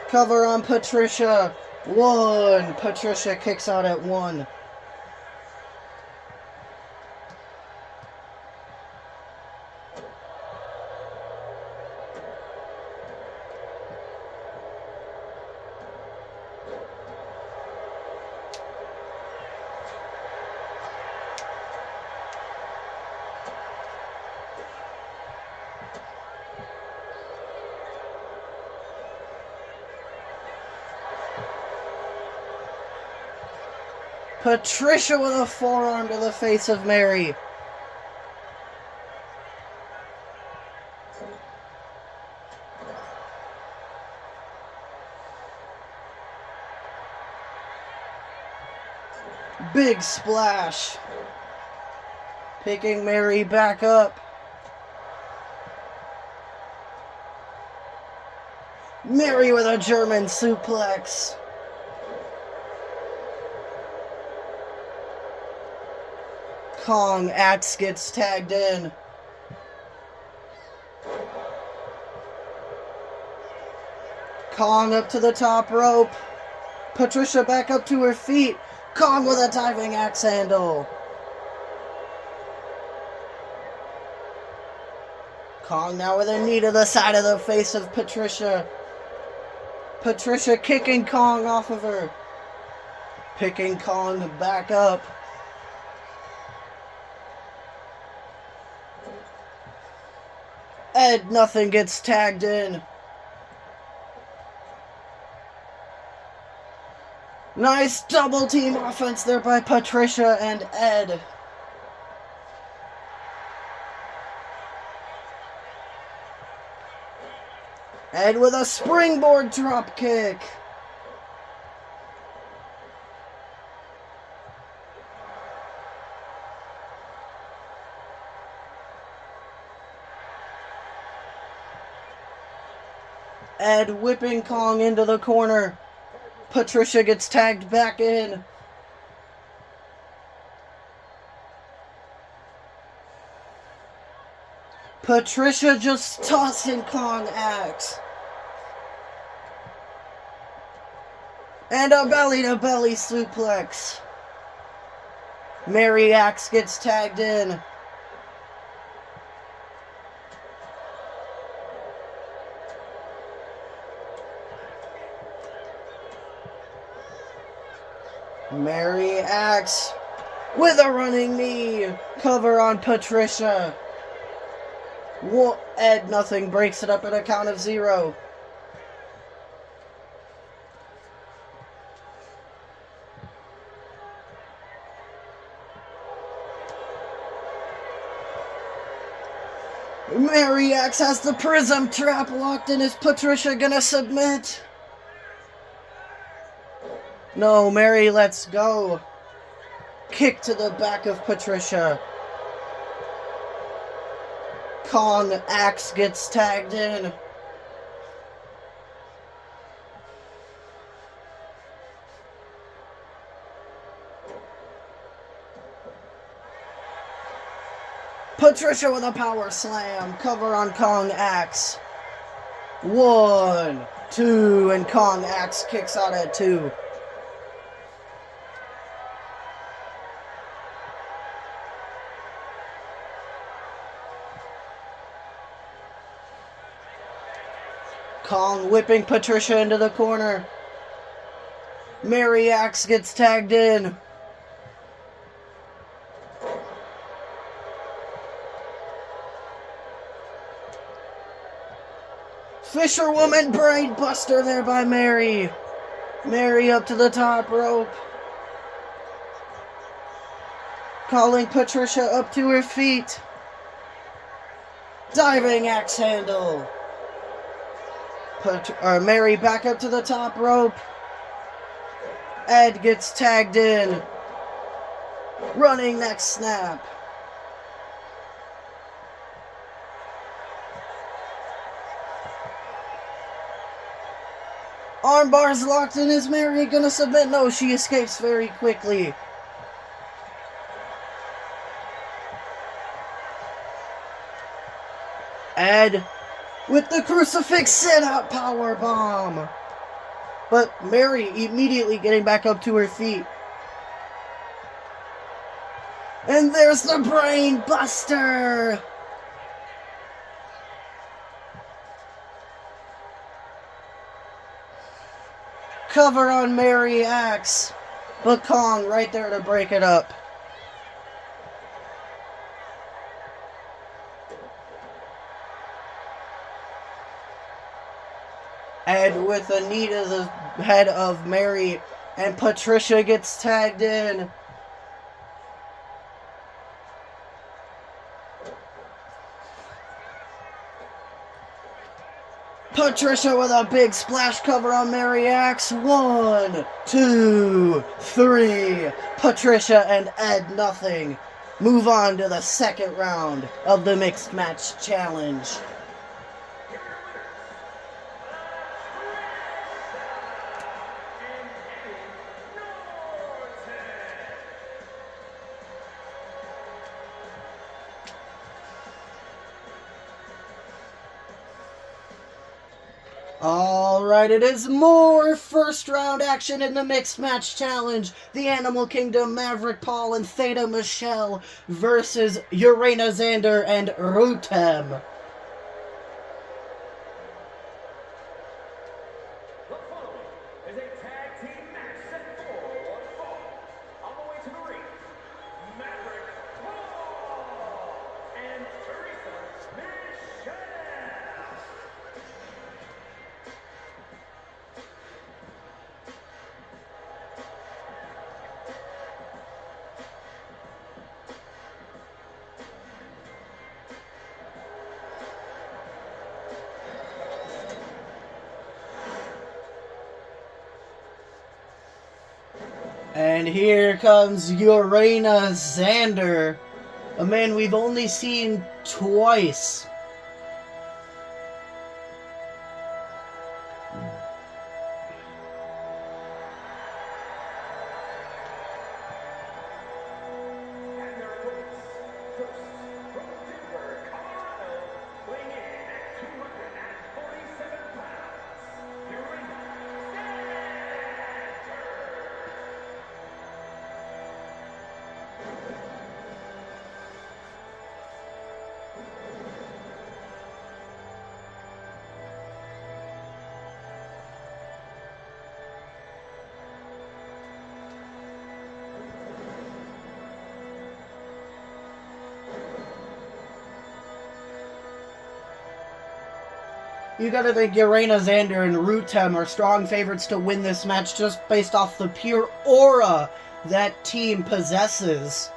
Cover on Patricia. 1. Patricia kicks out at 1. Patricia with a forearm to the face of Mary. Big splash. Picking Mary back up. Mary with a German suplex. Kong Axe gets tagged in. Kong up to the top rope. Patricia back up to her feet. Kong with a diving axe handle. Kong now with a knee to the side of the face of Patricia. Patricia kicking Kong off of her. Picking Kong back up. Ed Nothing gets tagged in. Nice double team offense there by Patricia and Ed. Ed with a springboard drop kick. Ed whipping Kong into the corner. Patricia gets tagged back in. Patricia just tossing Kong Axe. And a belly-to-belly suplex. Mary Axe gets tagged in. Mary Axe with a running knee. Cover on Patricia. Ed Nothing breaks it up at a count of 0. Mary Axe has the Prism Trap locked in. Is Patricia gonna submit? No, Mary lets go. Kick to the back of Patricia. Kong Axe gets tagged in. Patricia with a power slam. Cover on Kong Axe. 1, 2, and Kong Axe kicks out at 2. Kong whipping Patricia into the corner. Mary Axe gets tagged in. Fisherwoman brain buster there by Mary. Mary up to the top rope. Calling Patricia up to her feet. Diving axe handle. Mary back up to the top rope. Ed gets tagged in. Running neck snap. Armbar's locked in. Is Mary gonna submit? No, she escapes very quickly. Ed with the crucifix sit-out powerbomb. But Mary immediately getting back up to her feet. And there's the brain buster. Cover on Mary Axe. But Kong right there to break it up. Ed with a knee to the head of Mary, and Patricia gets tagged in. Patricia with a big splash cover on Mary Axe. 1, 2, 3. Patricia and Ed Nothing move on to the second round of the Mixed Match Challenge. Alright, it is more first round action in the Mixed Match Challenge. The Animal Kingdom, Maverick Paul and Theta Michelle versus Urena Xander and Rutem. The following is a tag team match set for one fall. On the way to the ring, Maverick Paul and Teresa Michelle. And here comes Urena Xander, a man we've only seen twice. And their opponents, first, from Denver, Colorado, weighing in at 247 pounds, Urena Xander. You gotta think Urena, Xander, and Rutem are strong favorites to win this match just based off the pure aura that team possesses.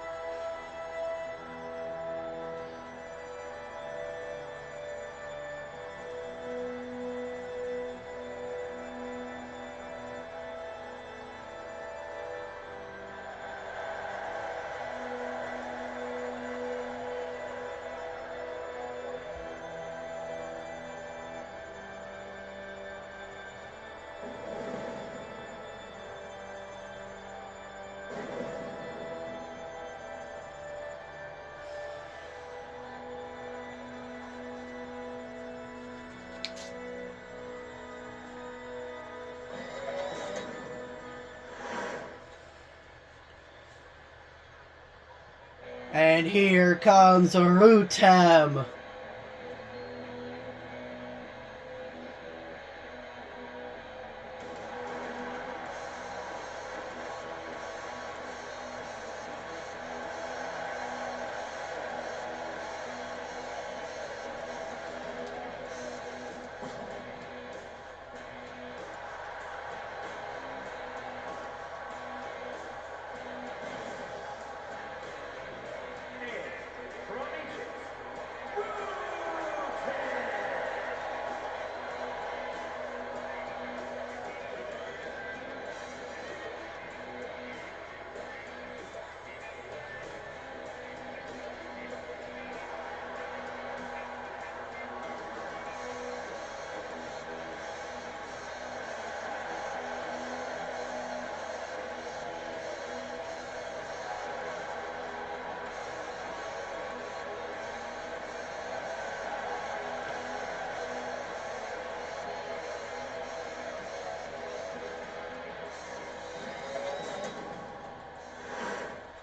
And here comes Rutem.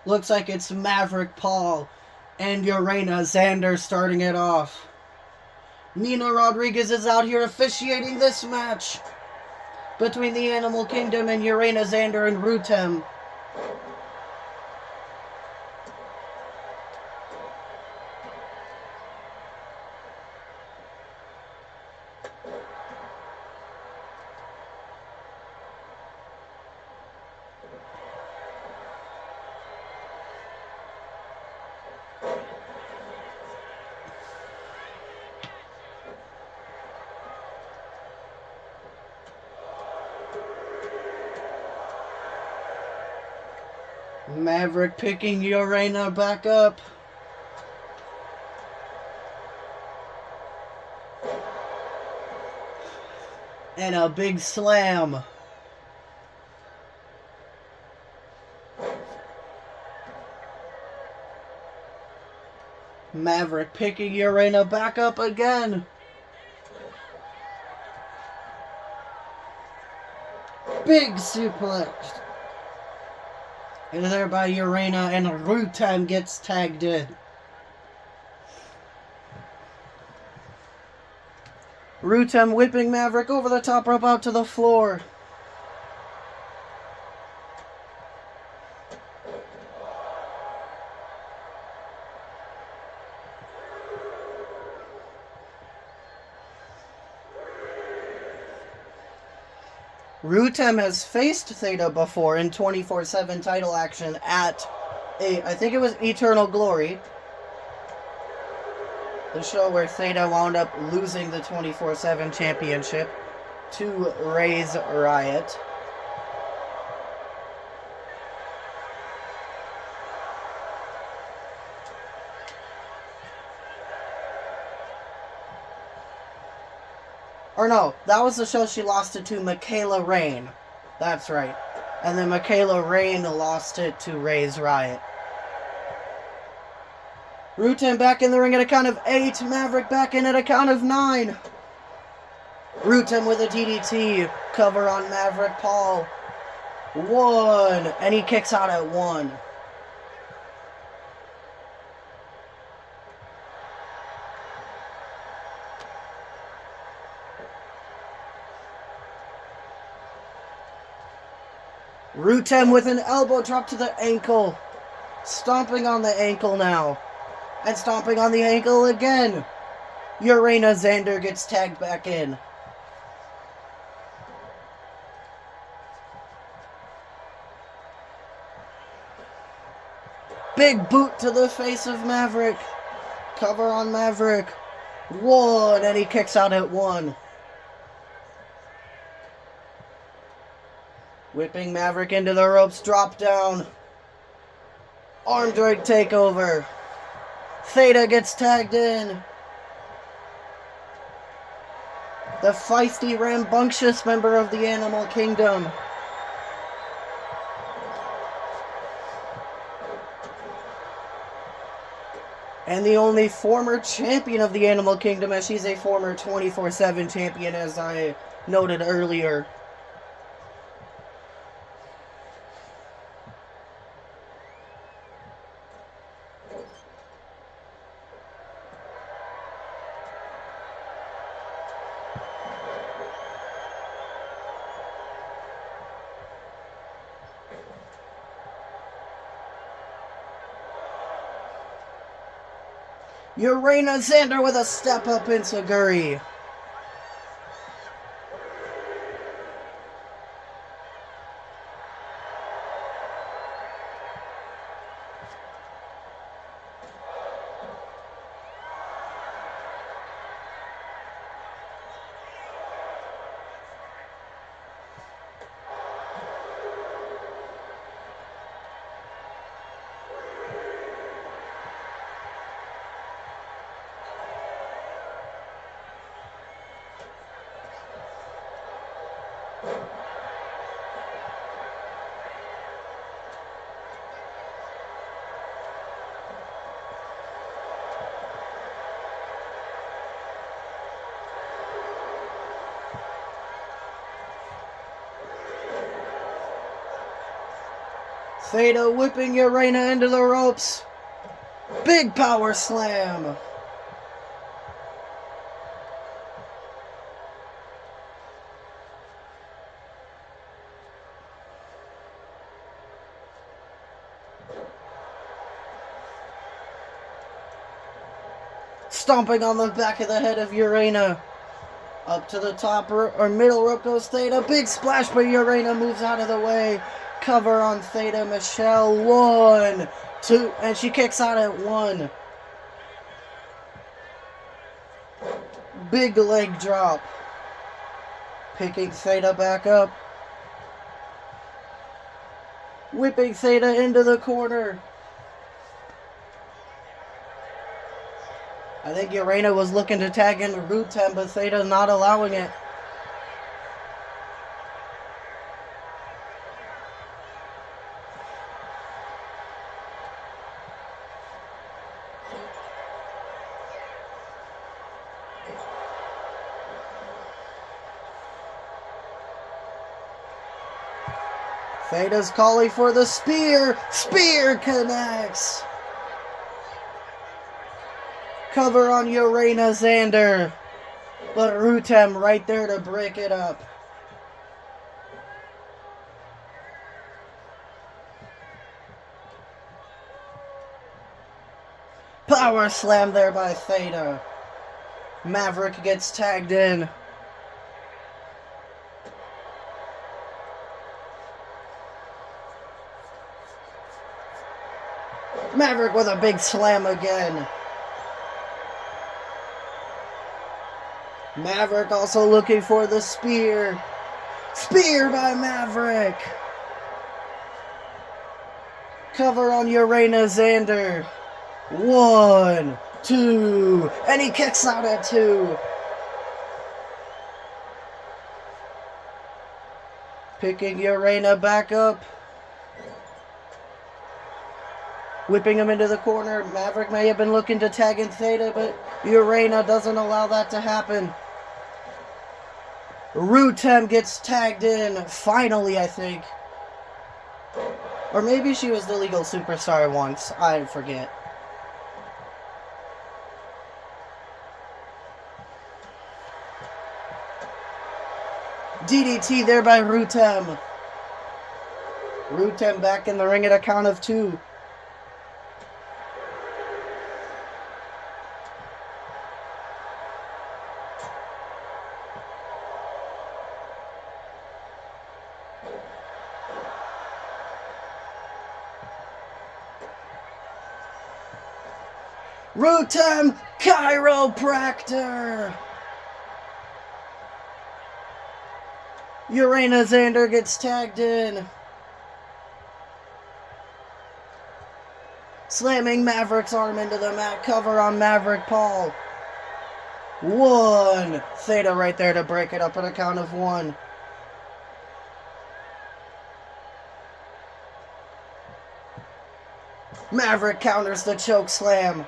Looks like it's Maverick Paul and Urena Xander starting it off. Nina Rodriguez is out here officiating this match between the Animal Kingdom and Urena Xander and Rutem. Maverick picking Urena back up. And a big slam. Maverick picking Urena back up again. Big suplex. And thereby Urena and Rutem gets tagged in. Rutem whipping Maverick over the top rope out to the floor. Rutem has faced Theta before in 24/7 title action at I think it was Eternal Glory. The show where Theta wound up losing the 24/7 championship to Ray's Riot. Or no, that was the show she lost it to Michaela Rain. That's right. And then Michaela Rain lost it to Ray's Riot. Rutem back in the ring at a count of 8. Maverick back in at a count of 9. Rutem with a DDT. Cover on Maverick Paul. 1. And he kicks out at 1. Rutem with an elbow drop to the ankle. Stomping on the ankle now. And stomping on the ankle again. Urena Xander gets tagged back in. Big boot to the face of Maverick. Cover on Maverick. 1, and he kicks out at 1. Whipping Maverick into the ropes, drop down. Arm drag takeover. Theta gets tagged in. The feisty, rambunctious member of the Animal Kingdom. And the only former champion of the Animal Kingdom, as she's a former 24/7 champion, as I noted earlier. Urena Xander with a step up into Guri. Theta whipping Urena into the ropes. Big power slam. Stomping on the back of the head of Urena. Up to the top or middle rope goes Theta. Big splash, but Urena moves out of the way. Cover on Theta Michelle. 1, 2, and she kicks out at 1. Big leg drop. Picking Theta back up. Whipping Theta into the corner. I think Urena was looking to tag in Rutem, but Theta's not allowing it. Theta's calling for the spear. Spear connects. Cover on Urena Xander. But Rutem right there to break it up. Power slam there by Theta. Maverick gets tagged in. Maverick with a big slam again. Maverick also looking for the spear. Spear by Maverick. Cover on Urena Xander. 1, 2, and he kicks out at 2. Picking Urena back up. Whipping him into the corner. Maverick may have been looking to tag in Theta, but Urena doesn't allow that to happen. Rutem gets tagged in, finally, I think. Or maybe she was the legal superstar once. I forget. DDT there by Rutem. Rutem back in the ring at a count of 2. Rutem Chiropractor. Urena Xander gets tagged in. Slamming Maverick's arm into the mat. Cover on Maverick Paul. 1. Theta right there to break it up at a count of 1. Maverick counters the choke slam.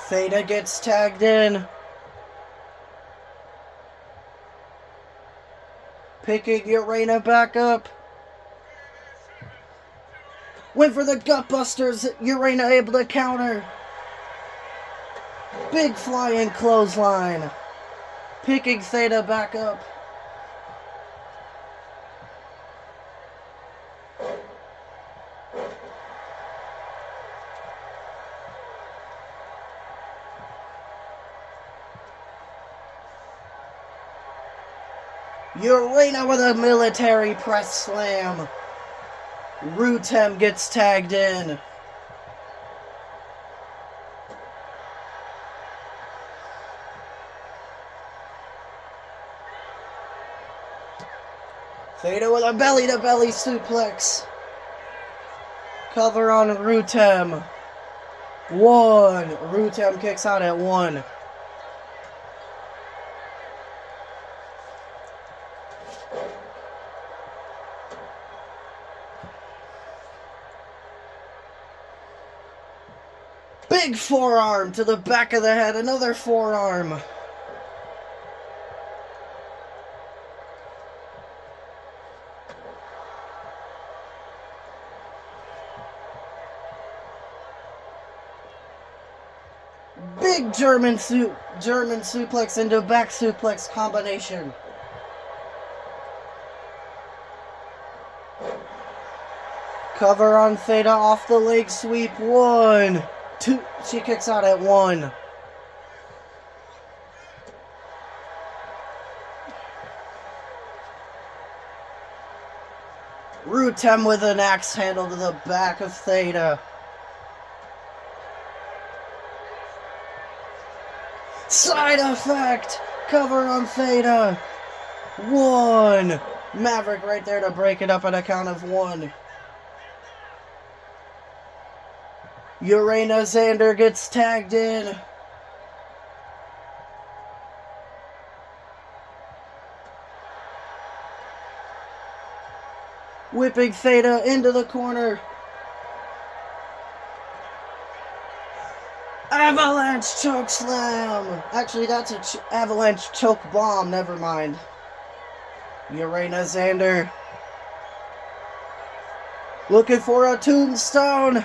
Theta gets tagged in. Picking Urena back up. Went for the Gutbusters. Urena able to counter. Big flying clothesline. Picking Theta back up. Urena with a military press slam. Rutem gets tagged in. Theta with a belly-to-belly suplex. Cover on Rutem. 1. Rutem kicks out at 1. Big forearm to the back of the head. Another forearm. Big German suplex into back suplex combination. Cover on Theta off the leg sweep. 1, 2. She kicks out at 1. Rutem with an axe handle to the back of Theta. Side effect! Cover on Theta. 1. Maverick right there to break it up at a count of 1. Urena Xander gets tagged in. Whipping Theta into the corner. Avalanche choke slam. Actually, that's an avalanche choke bomb. Never mind. Urena Xander looking for a tombstone.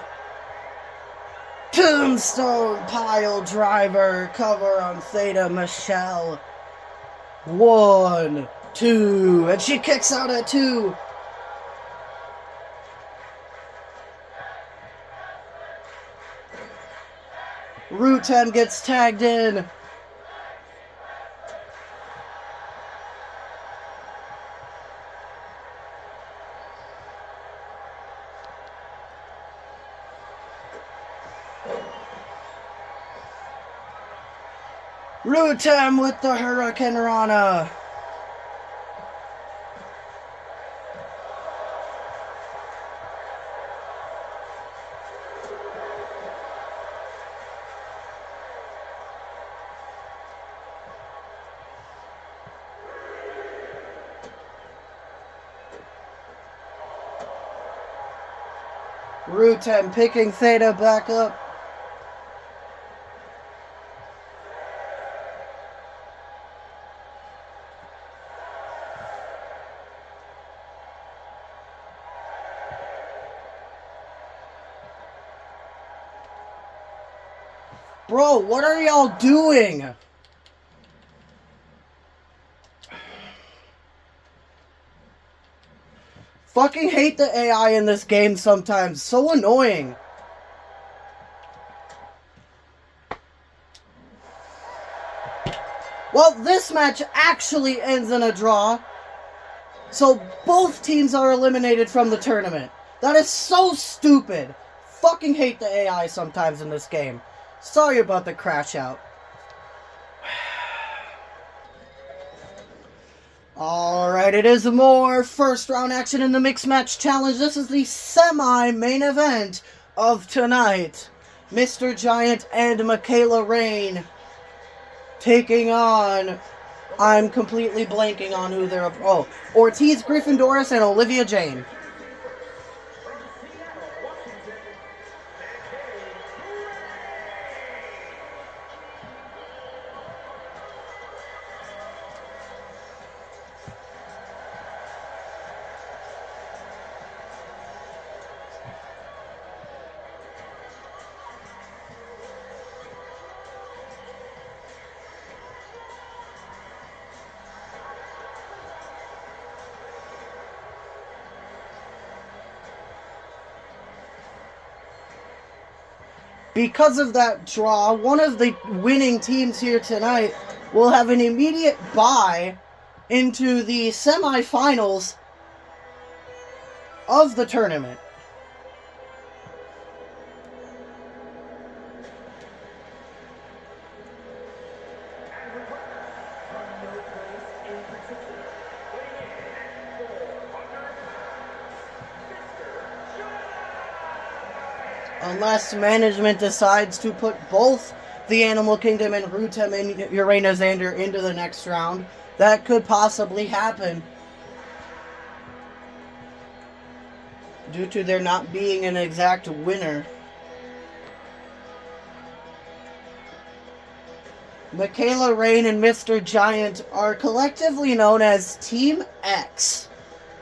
Tombstone pile driver. Cover on Theta Michelle. 1, 2. And she kicks out at 2. Rutem gets tagged in. Rutem with the Hurricane Rana. Rutem picking Theta back up. Bro, what are y'all doing? Fucking hate the AI in this game sometimes. So annoying. Well, this match actually ends in a draw. So both teams are eliminated from the tournament. That is so stupid. Fucking hate the AI sometimes in this game. Sorry about the crash out. Alright, it is more first round action in the Mixed Match Challenge. This is the semi-main event of tonight. Mr. Giant and Michaela Rain taking on... I'm completely blanking on who they're... Oh, Ortiz Gryffindoris and Olivia Jane. Because of that draw, one of the winning teams here tonight will have an immediate bye into the semifinals of the tournament. Unless management decides to put both the Animal Kingdom and Rutem and Urena Xander into the next round, that could possibly happen. Due to there not being an exact winner. Michaela Rain and Mr. Giant are collectively known as Team X.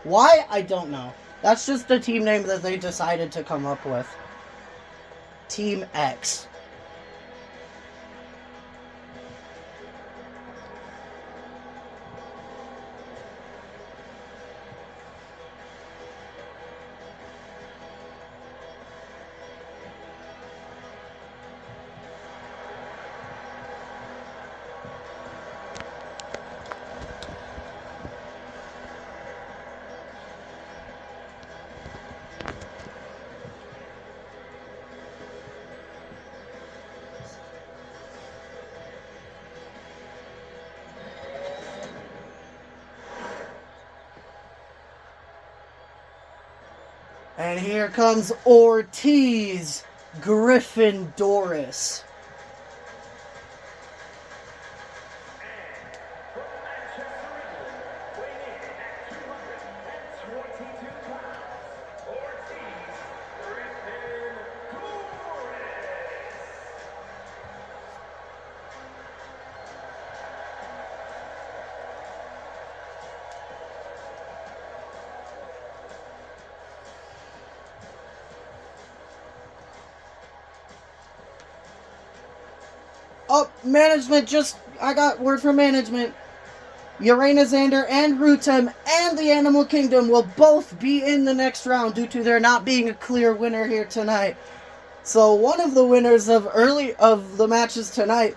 Why? I don't know. That's just the team name that they decided to come up with. Team X. And here comes Ortiz Gryffindoris. Oh, management I got word from management. Urena Xander and Rutem and the Animal Kingdom will both be in the next round due to there not being a clear winner here tonight. So one of the winners of the matches tonight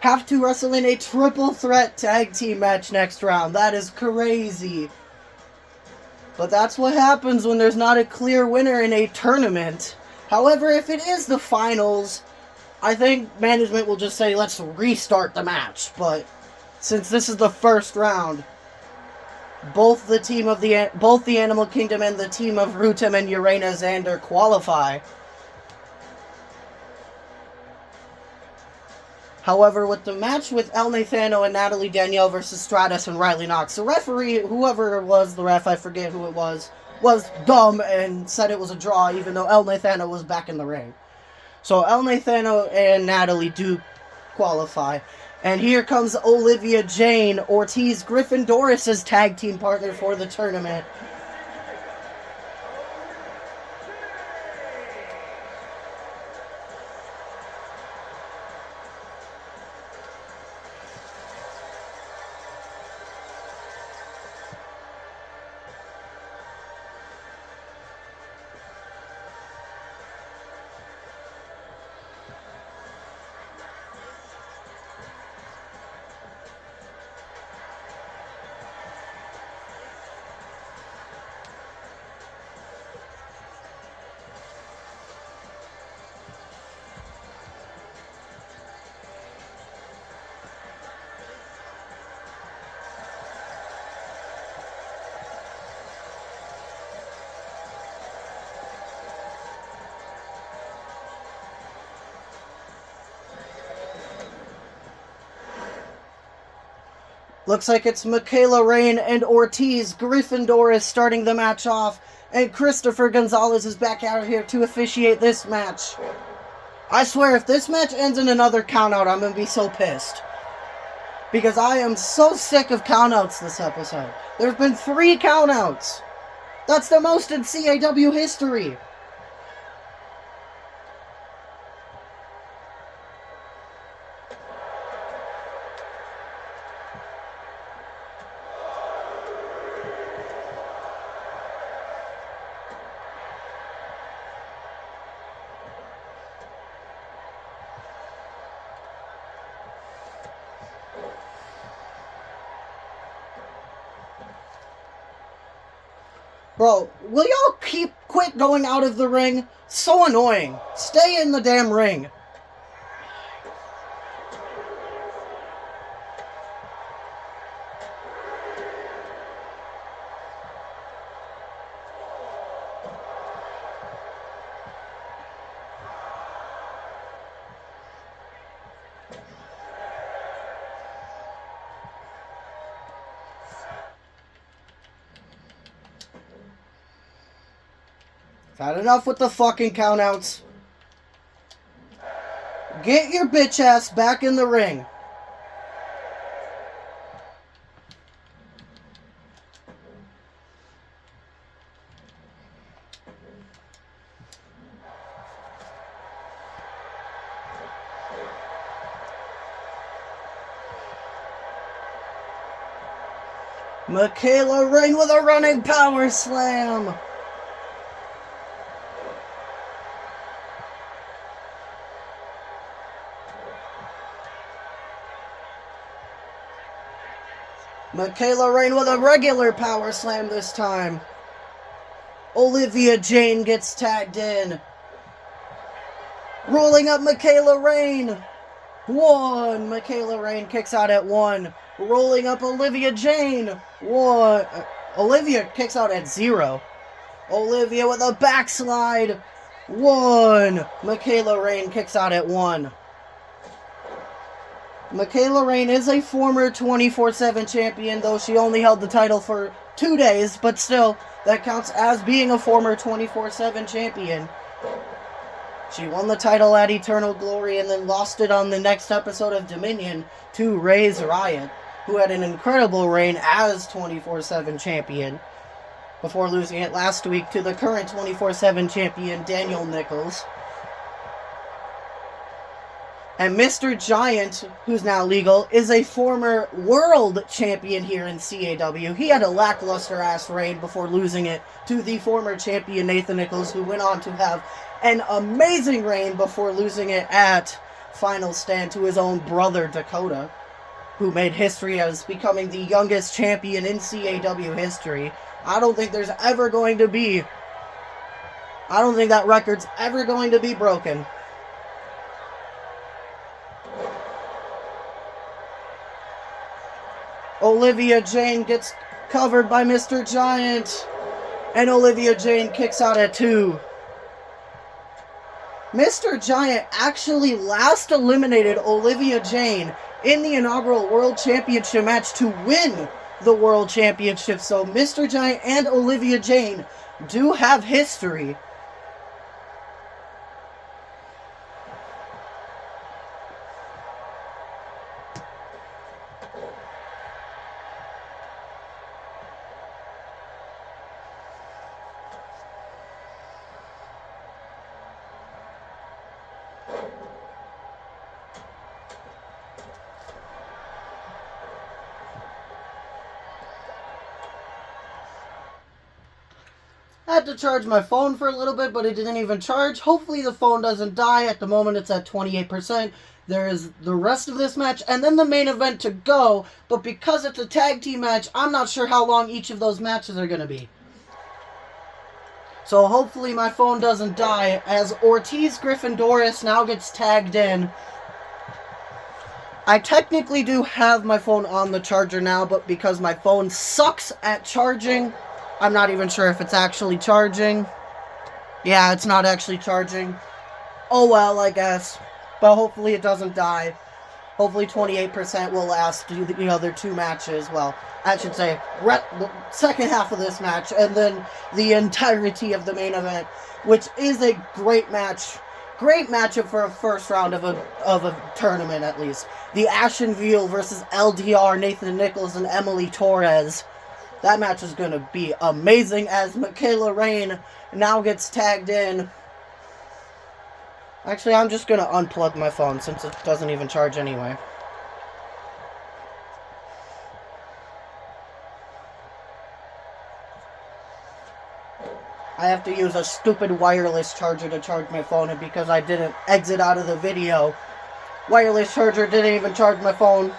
have to wrestle in a triple threat tag team match next round. That is crazy. But that's what happens when there's not a clear winner in a tournament. However, if it is the finals, I think management will just say, let's restart the match. But since this is the first round, both the Animal Kingdom and the team of Rutem and Urena Xander qualify. However, with the match with El Nathano and Natalie Danielle versus Stratus and Riley Knox, the referee, whoever was the ref, I forget who it was dumb and said it was a draw, even though El Nathano was back in the ring. So El Nathano and Natalie do qualify. And here comes Olivia Jane, Ortiz Gryffindoris' tag team partner for the tournament. Looks like it's Michaela Rain and Ortiz. Gryffindor is starting the match off, and Christopher Gonzalez is back out here to officiate this match. I swear, if this match ends in another countout, I'm going to be so pissed. Because I am so sick of countouts this episode. There's been 3 countouts. That's the most in CAW history. Bro, will y'all quit going out of the ring? So annoying. Stay in the damn ring. Had enough with the fucking countouts. Get your bitch ass back in the ring. Michaela Rain with a running power slam. Michaela Rain with a regular power slam this time. Olivia Jane gets tagged in. Rolling up Michaela Rain. 1. Michaela Rain kicks out at 1. Rolling up Olivia Jane. 1. Olivia kicks out at 0. Olivia with a backslide. 1. Michaela Rain kicks out at 1. Michaela Rain is a former 24/7 champion, though she only held the title for 2 days, but still, that counts as being a former 24/7 champion. She won the title at Eternal Glory and then lost it on the next episode of Dominion to Ray's Riot, who had an incredible reign as 24/7 champion, before losing it last week to the current 24/7 champion, Daniel Nichols. And Mr. Giant, who's now legal, is a former world champion here in CAW. He had a lackluster-ass reign before losing it to the former champion Nathan Nichols, who went on to have an amazing reign before losing it at Final Stand to his own brother Dakota, who made history as becoming the youngest champion in CAW history. I don't think that record's ever going to be broken. Olivia Jane gets covered by Mr. Giant, and Olivia Jane kicks out at 2. Mr. Giant actually last eliminated Olivia Jane in the inaugural World Championship match to win the World Championship, so Mr. Giant and Olivia Jane do have history. I had to charge my phone for a little bit, but it didn't even charge. Hopefully the phone doesn't die. At the moment it's at 28%. There is the rest of this match and then the main event to go, but because it's a tag team match, I'm not sure how long each of those matches are going to be. So hopefully my phone doesn't die, as Ortiz Gryffindoris now gets tagged in. I technically do have my phone on the charger now, but because my phone sucks at charging, I'm not even sure if it's actually charging. Yeah, it's not actually charging. Oh well, I guess. But hopefully it doesn't die. Hopefully 28% will last the other two matches. Well, I should say the second half of this match, and then the entirety of the main event, which is a great match. Great matchup for a first round of a tournament, at least. The Ashen Veal versus LDR, Nathan Nichols and Emily Torres. That match is going to be amazing as Michaela Rain now gets tagged in. Actually, I'm just going to unplug my phone since it doesn't even charge anyway. I have to use a stupid wireless charger to charge my phone, and because I didn't exit out of the video, wireless charger didn't even charge my phone.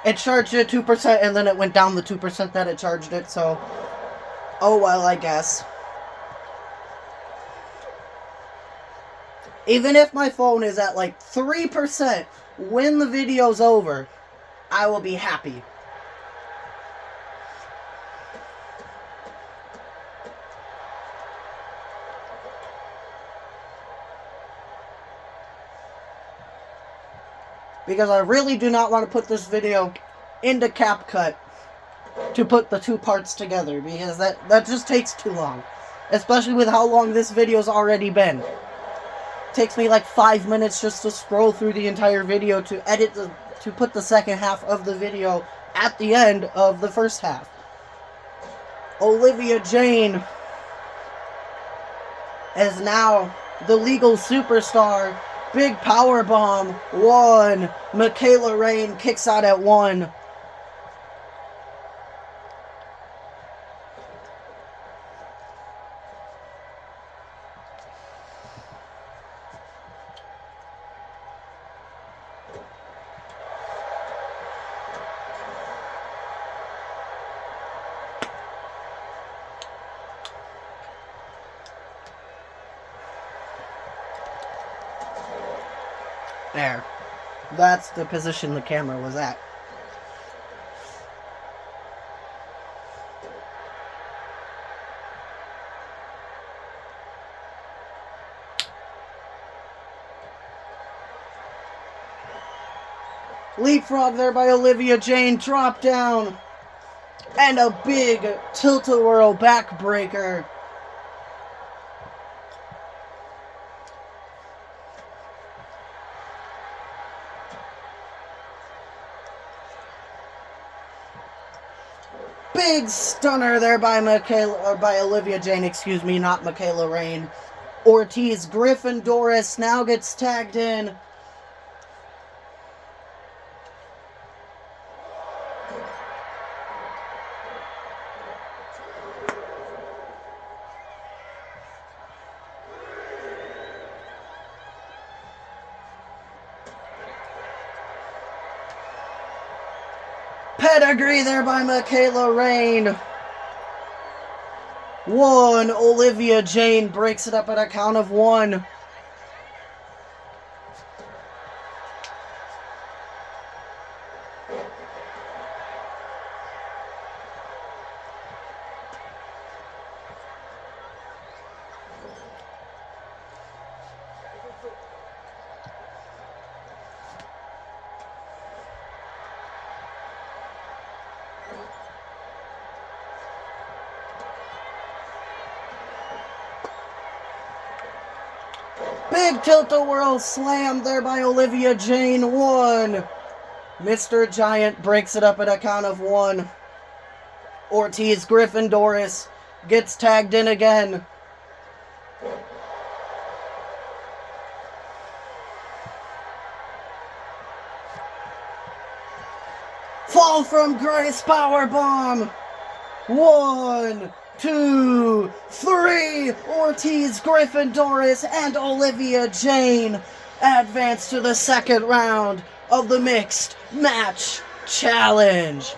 It charged it 2% and then it went down the 2% that it charged it, so oh well, I guess. Even if my phone is at like 3% when the video's over, I will be happy. Because I really do not want to put this video into CapCut to put the two parts together, because that just takes too long. Especially with how long this video's already been. It takes me like 5 minutes just to scroll through the entire video to edit to put the second half of the video at the end of the first half. Olivia Jane is now the legal superstar. Big power bomb. 1. Michaela Rain kicks out at 1. There. That's the position the camera was at. Leapfrog there by Olivia Jane. Drop down. And a big tilt-a-whirl backbreaker. Big stunner there by Olivia Jane, excuse me, not Michaela Rain. Ortiz Griffin Doris now gets tagged in. Pedigree there by Michaela Rain. 1. Olivia Jane breaks it up at a count of 1. Big tilt-a-whirl slam there by Olivia Jane. 1. Mr. Giant breaks it up at a count of 1. Ortiz Griffin Doris gets tagged in again. Fall from grace powerbomb. 1, 2, 3. Ortiz Griffin Doris and Olivia Jane advance to the second round of the Mixed Match Challenge.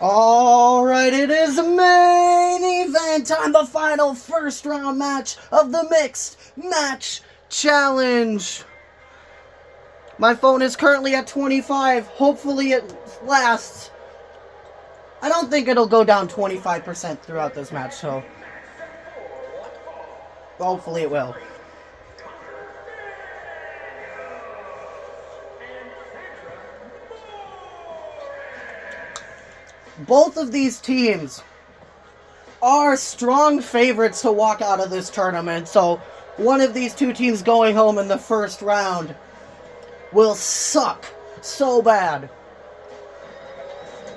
Alright, it is the main event time, the final first round match of the Mixed Match Challenge. My phone is currently at 25. Hopefully it lasts. I don't think it'll go down 25% throughout this match, so hopefully it will. Both of these teams are strong favorites to walk out of this tournament, so one of these two teams going home in the first round will suck so bad.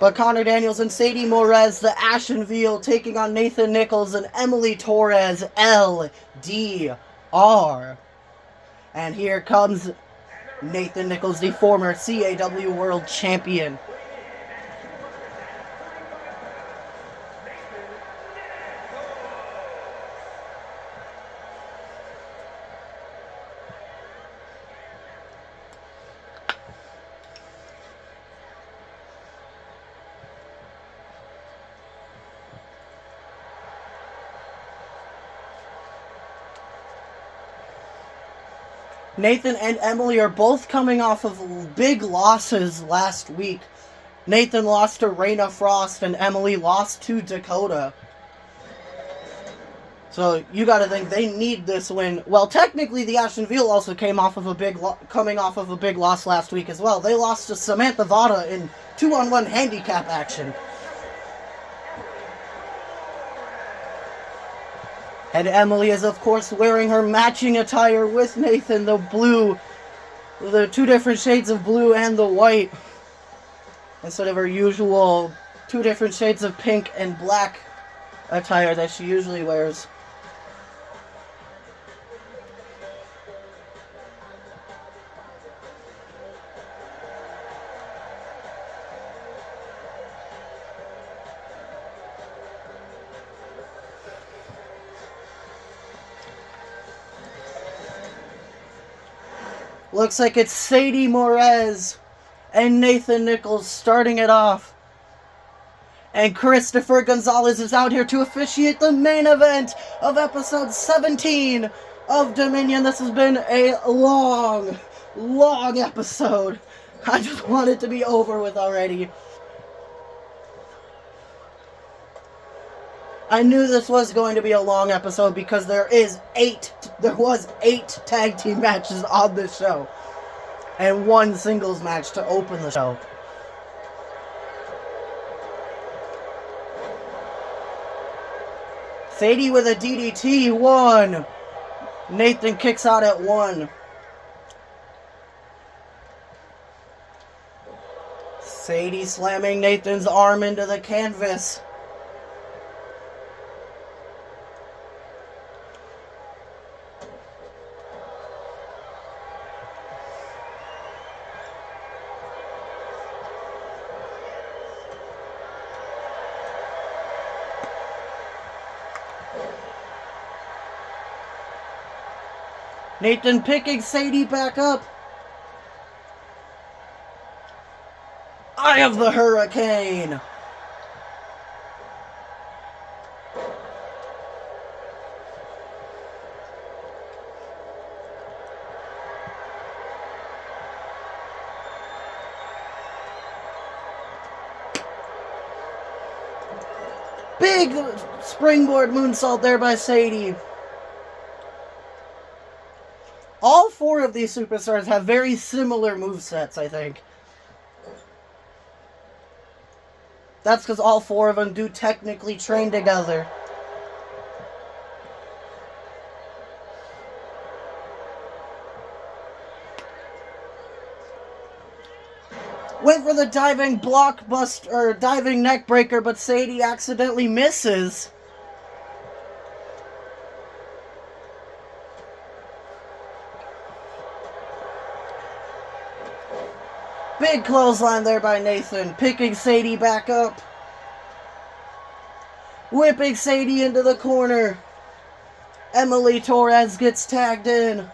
But Connor Daniels and Sadie Morez, the Ashenville, taking on Nathan Nichols and Emily Torres, LDR. And here comes Nathan Nichols, the former CAW World Champion. Nathan and Emily are both coming off of big losses last week. Nathan lost to Raina Frost and Emily lost to Dakota. So you got to think they need this win. Well, technically the Ashenville also came off of coming off of a big loss last week as well. They lost to Samantha Vada in 2-on-1 handicap action. And Emily is, of course, wearing her matching attire with Nathan, the blue, the two different shades of blue and the white, instead of her usual two different shades of pink and black attire that she usually wears. Looks like it's Sadie Morez and Nathan Nichols starting it off. And Christopher Gonzalez is out here to officiate the main event of episode 17 of Dominion. This has been a long episode. I just want it to be over with already. I knew this was going to be a long episode because there was 8 tag team matches on this show. And 1 singles match to open the show. Sadie with a DDT, 1. Nathan kicks out at 1. Sadie slamming Nathan's arm into the canvas. Nathan picking Sadie back up. Eye of the Hurricane. Big springboard moonsault there by Sadie. All 4 of these superstars have very similar movesets, I think. That's because all 4 of them do technically train together. Went for the diving blockbuster, or diving neck breaker, but Sadie accidentally misses. Big clothesline there by Nathan, picking Sadie back up. Whipping Sadie into the corner. Emily Torres gets tagged in.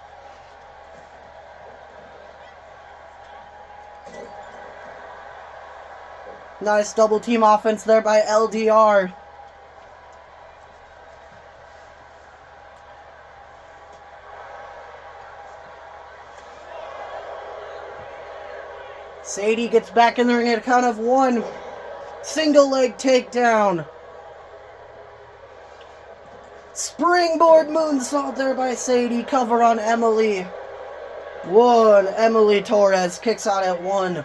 Nice double team offense there by LDR. Sadie gets back in the ring at a count of 1. Single leg takedown. Springboard moonsault there by Sadie. Cover on Emily. 1. Emily Torres kicks out at 1.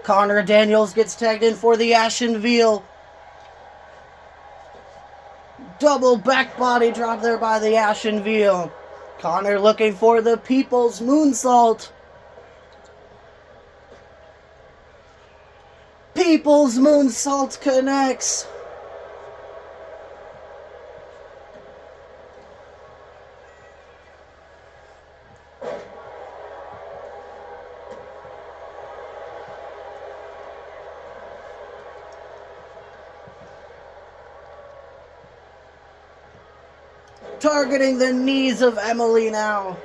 Connor Daniels gets tagged in for the Ashen Veil. Double back body drop there by the Ashen Veil. Connor looking for the People's Moonsault. People's Moonsault connects. Targeting the knees of Emily now.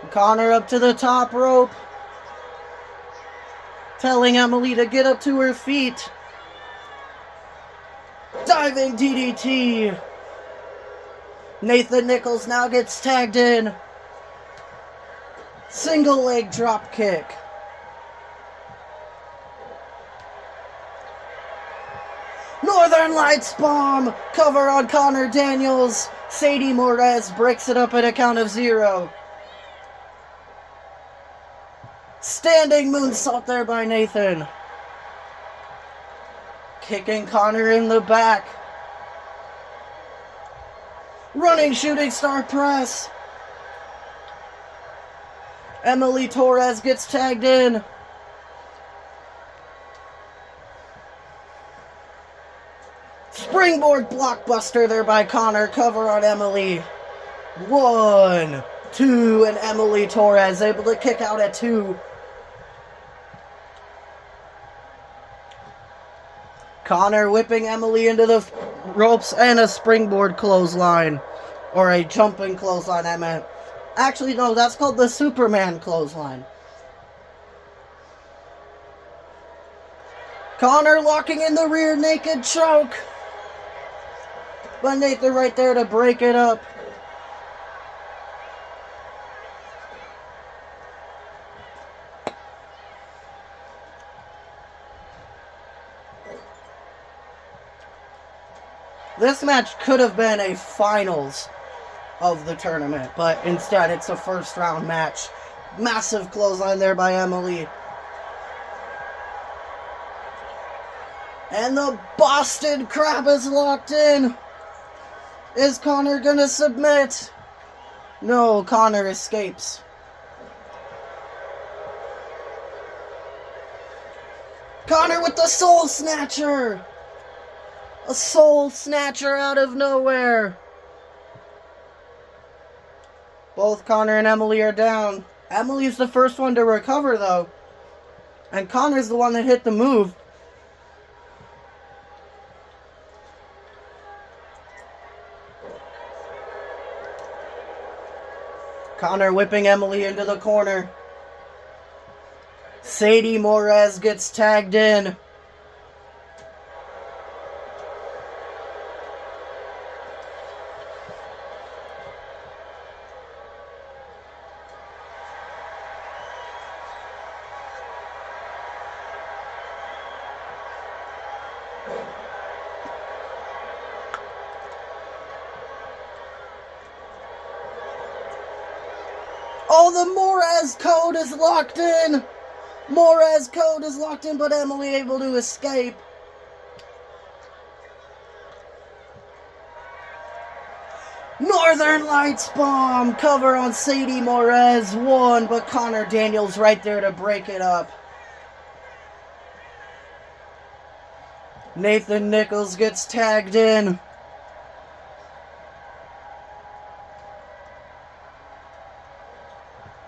Connor up to the top rope. Telling Emily to get up to her feet. Diving DDT. Nathan Nichols now gets tagged in. Single leg drop kick. Northern Lights bomb. Cover on Connor Daniels. Sadie Morez breaks it up at a count of 0. Standing moonsault there by Nathan. Kicking Connor in the back. Running shooting star press. Emily Torres gets tagged in. Springboard blockbuster there by Connor. Cover on Emily. 1, 2, and Emily Torres able to kick out at 2. Connor whipping Emily into the ropes and a springboard clothesline. Or a jumping clothesline, I meant. Actually, no, that's called the Superman clothesline. Connor locking in the rear naked choke. But Nathan right there to break it up. This match could have been a finals of the tournament, but instead it's a first round match. Massive clothesline there by Emily. And the Boston Crab is locked in. Is Connor gonna submit? No, Connor escapes. Connor with the Soul Snatcher. A Soul Snatcher out of nowhere. Both Connor and Emily are down. Emily's the first one to recover though. And Connor's the one that hit the move. Connor whipping Emily into the corner. Sadie Morez gets tagged in. Oh, the Morez code is locked in. Morez code is locked in, but Emily able to escape. Northern Lights bomb. Cover on Sadie Morez. 1, but Connor Daniels right there to break it up. Nathan Nichols gets tagged in.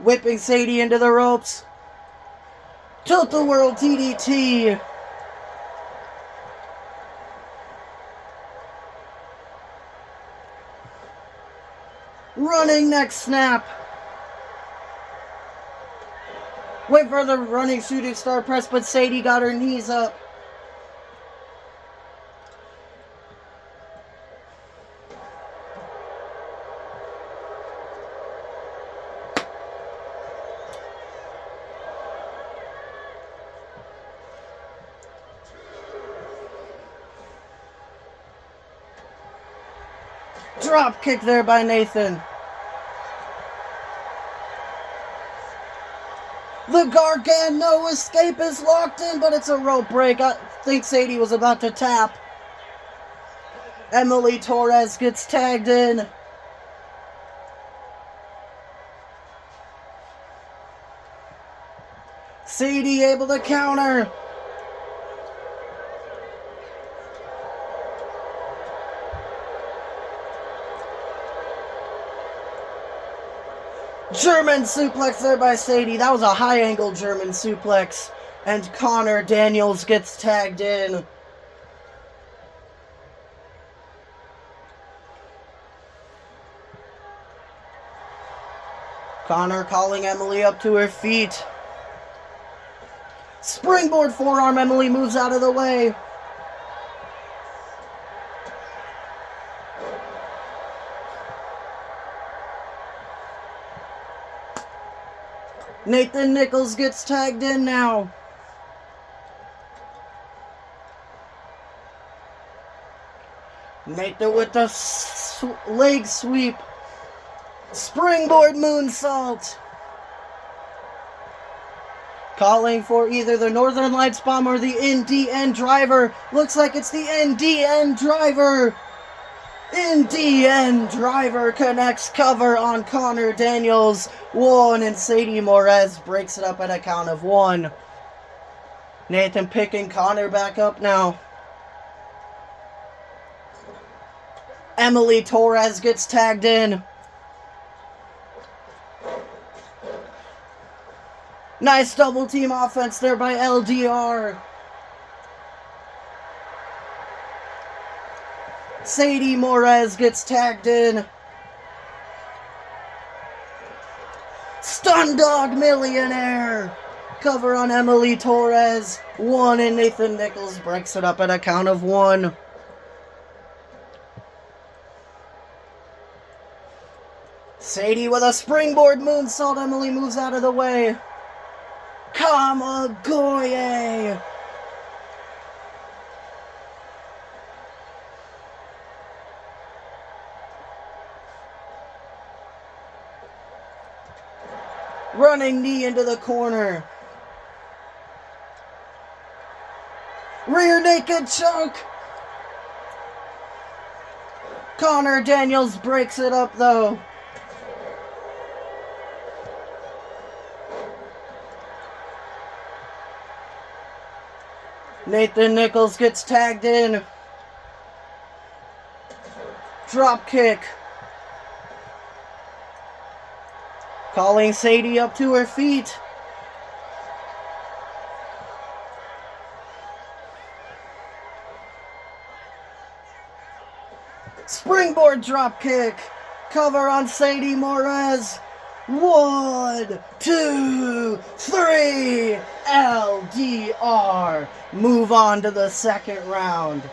Whipping Sadie into the ropes. Tilt-a-whirl DDT. Running neck snap. Wait for the running shooting star press, but Sadie got her knees up. Drop kick there by Nathan. The Gargano escape is locked in, but it's a rope break. I think Sadie was about to tap. Emily Torres gets tagged in. Sadie able to counter. German suplex there by Sadie. That was a high angle German suplex. And Connor Daniels gets tagged in. Connor calling Emily up to her feet. Springboard forearm. Emily moves out of the way. Nathan Nichols gets tagged in now. Nathan with the leg sweep. Springboard moonsault. Calling for either the Northern Lights Bomb or the NDN driver. Looks like it's the NDN driver. NDN driver connects cover on Connor Daniels. 1, and Sadie Morez breaks it up at a count of 1. Nathan picking Connor back up now. Emily Torres gets tagged in. Nice double team offense there by LDR. Sadie Morez gets tagged in. Stun Dog Millionaire. Cover on Emily Torres. 1, and Nathan Nichols breaks it up at a count of 1. Sadie with a springboard moonsault. Emily moves out of the way. Kamagoye. Running knee into the corner. Rear naked choke. Connor Daniels breaks it up though. Nathan Nichols gets tagged in. Drop kick. Calling Sadie up to her feet. Springboard drop kick. Cover on Sadie Morez. 1, 2, 3. LDR. Move on to the second round.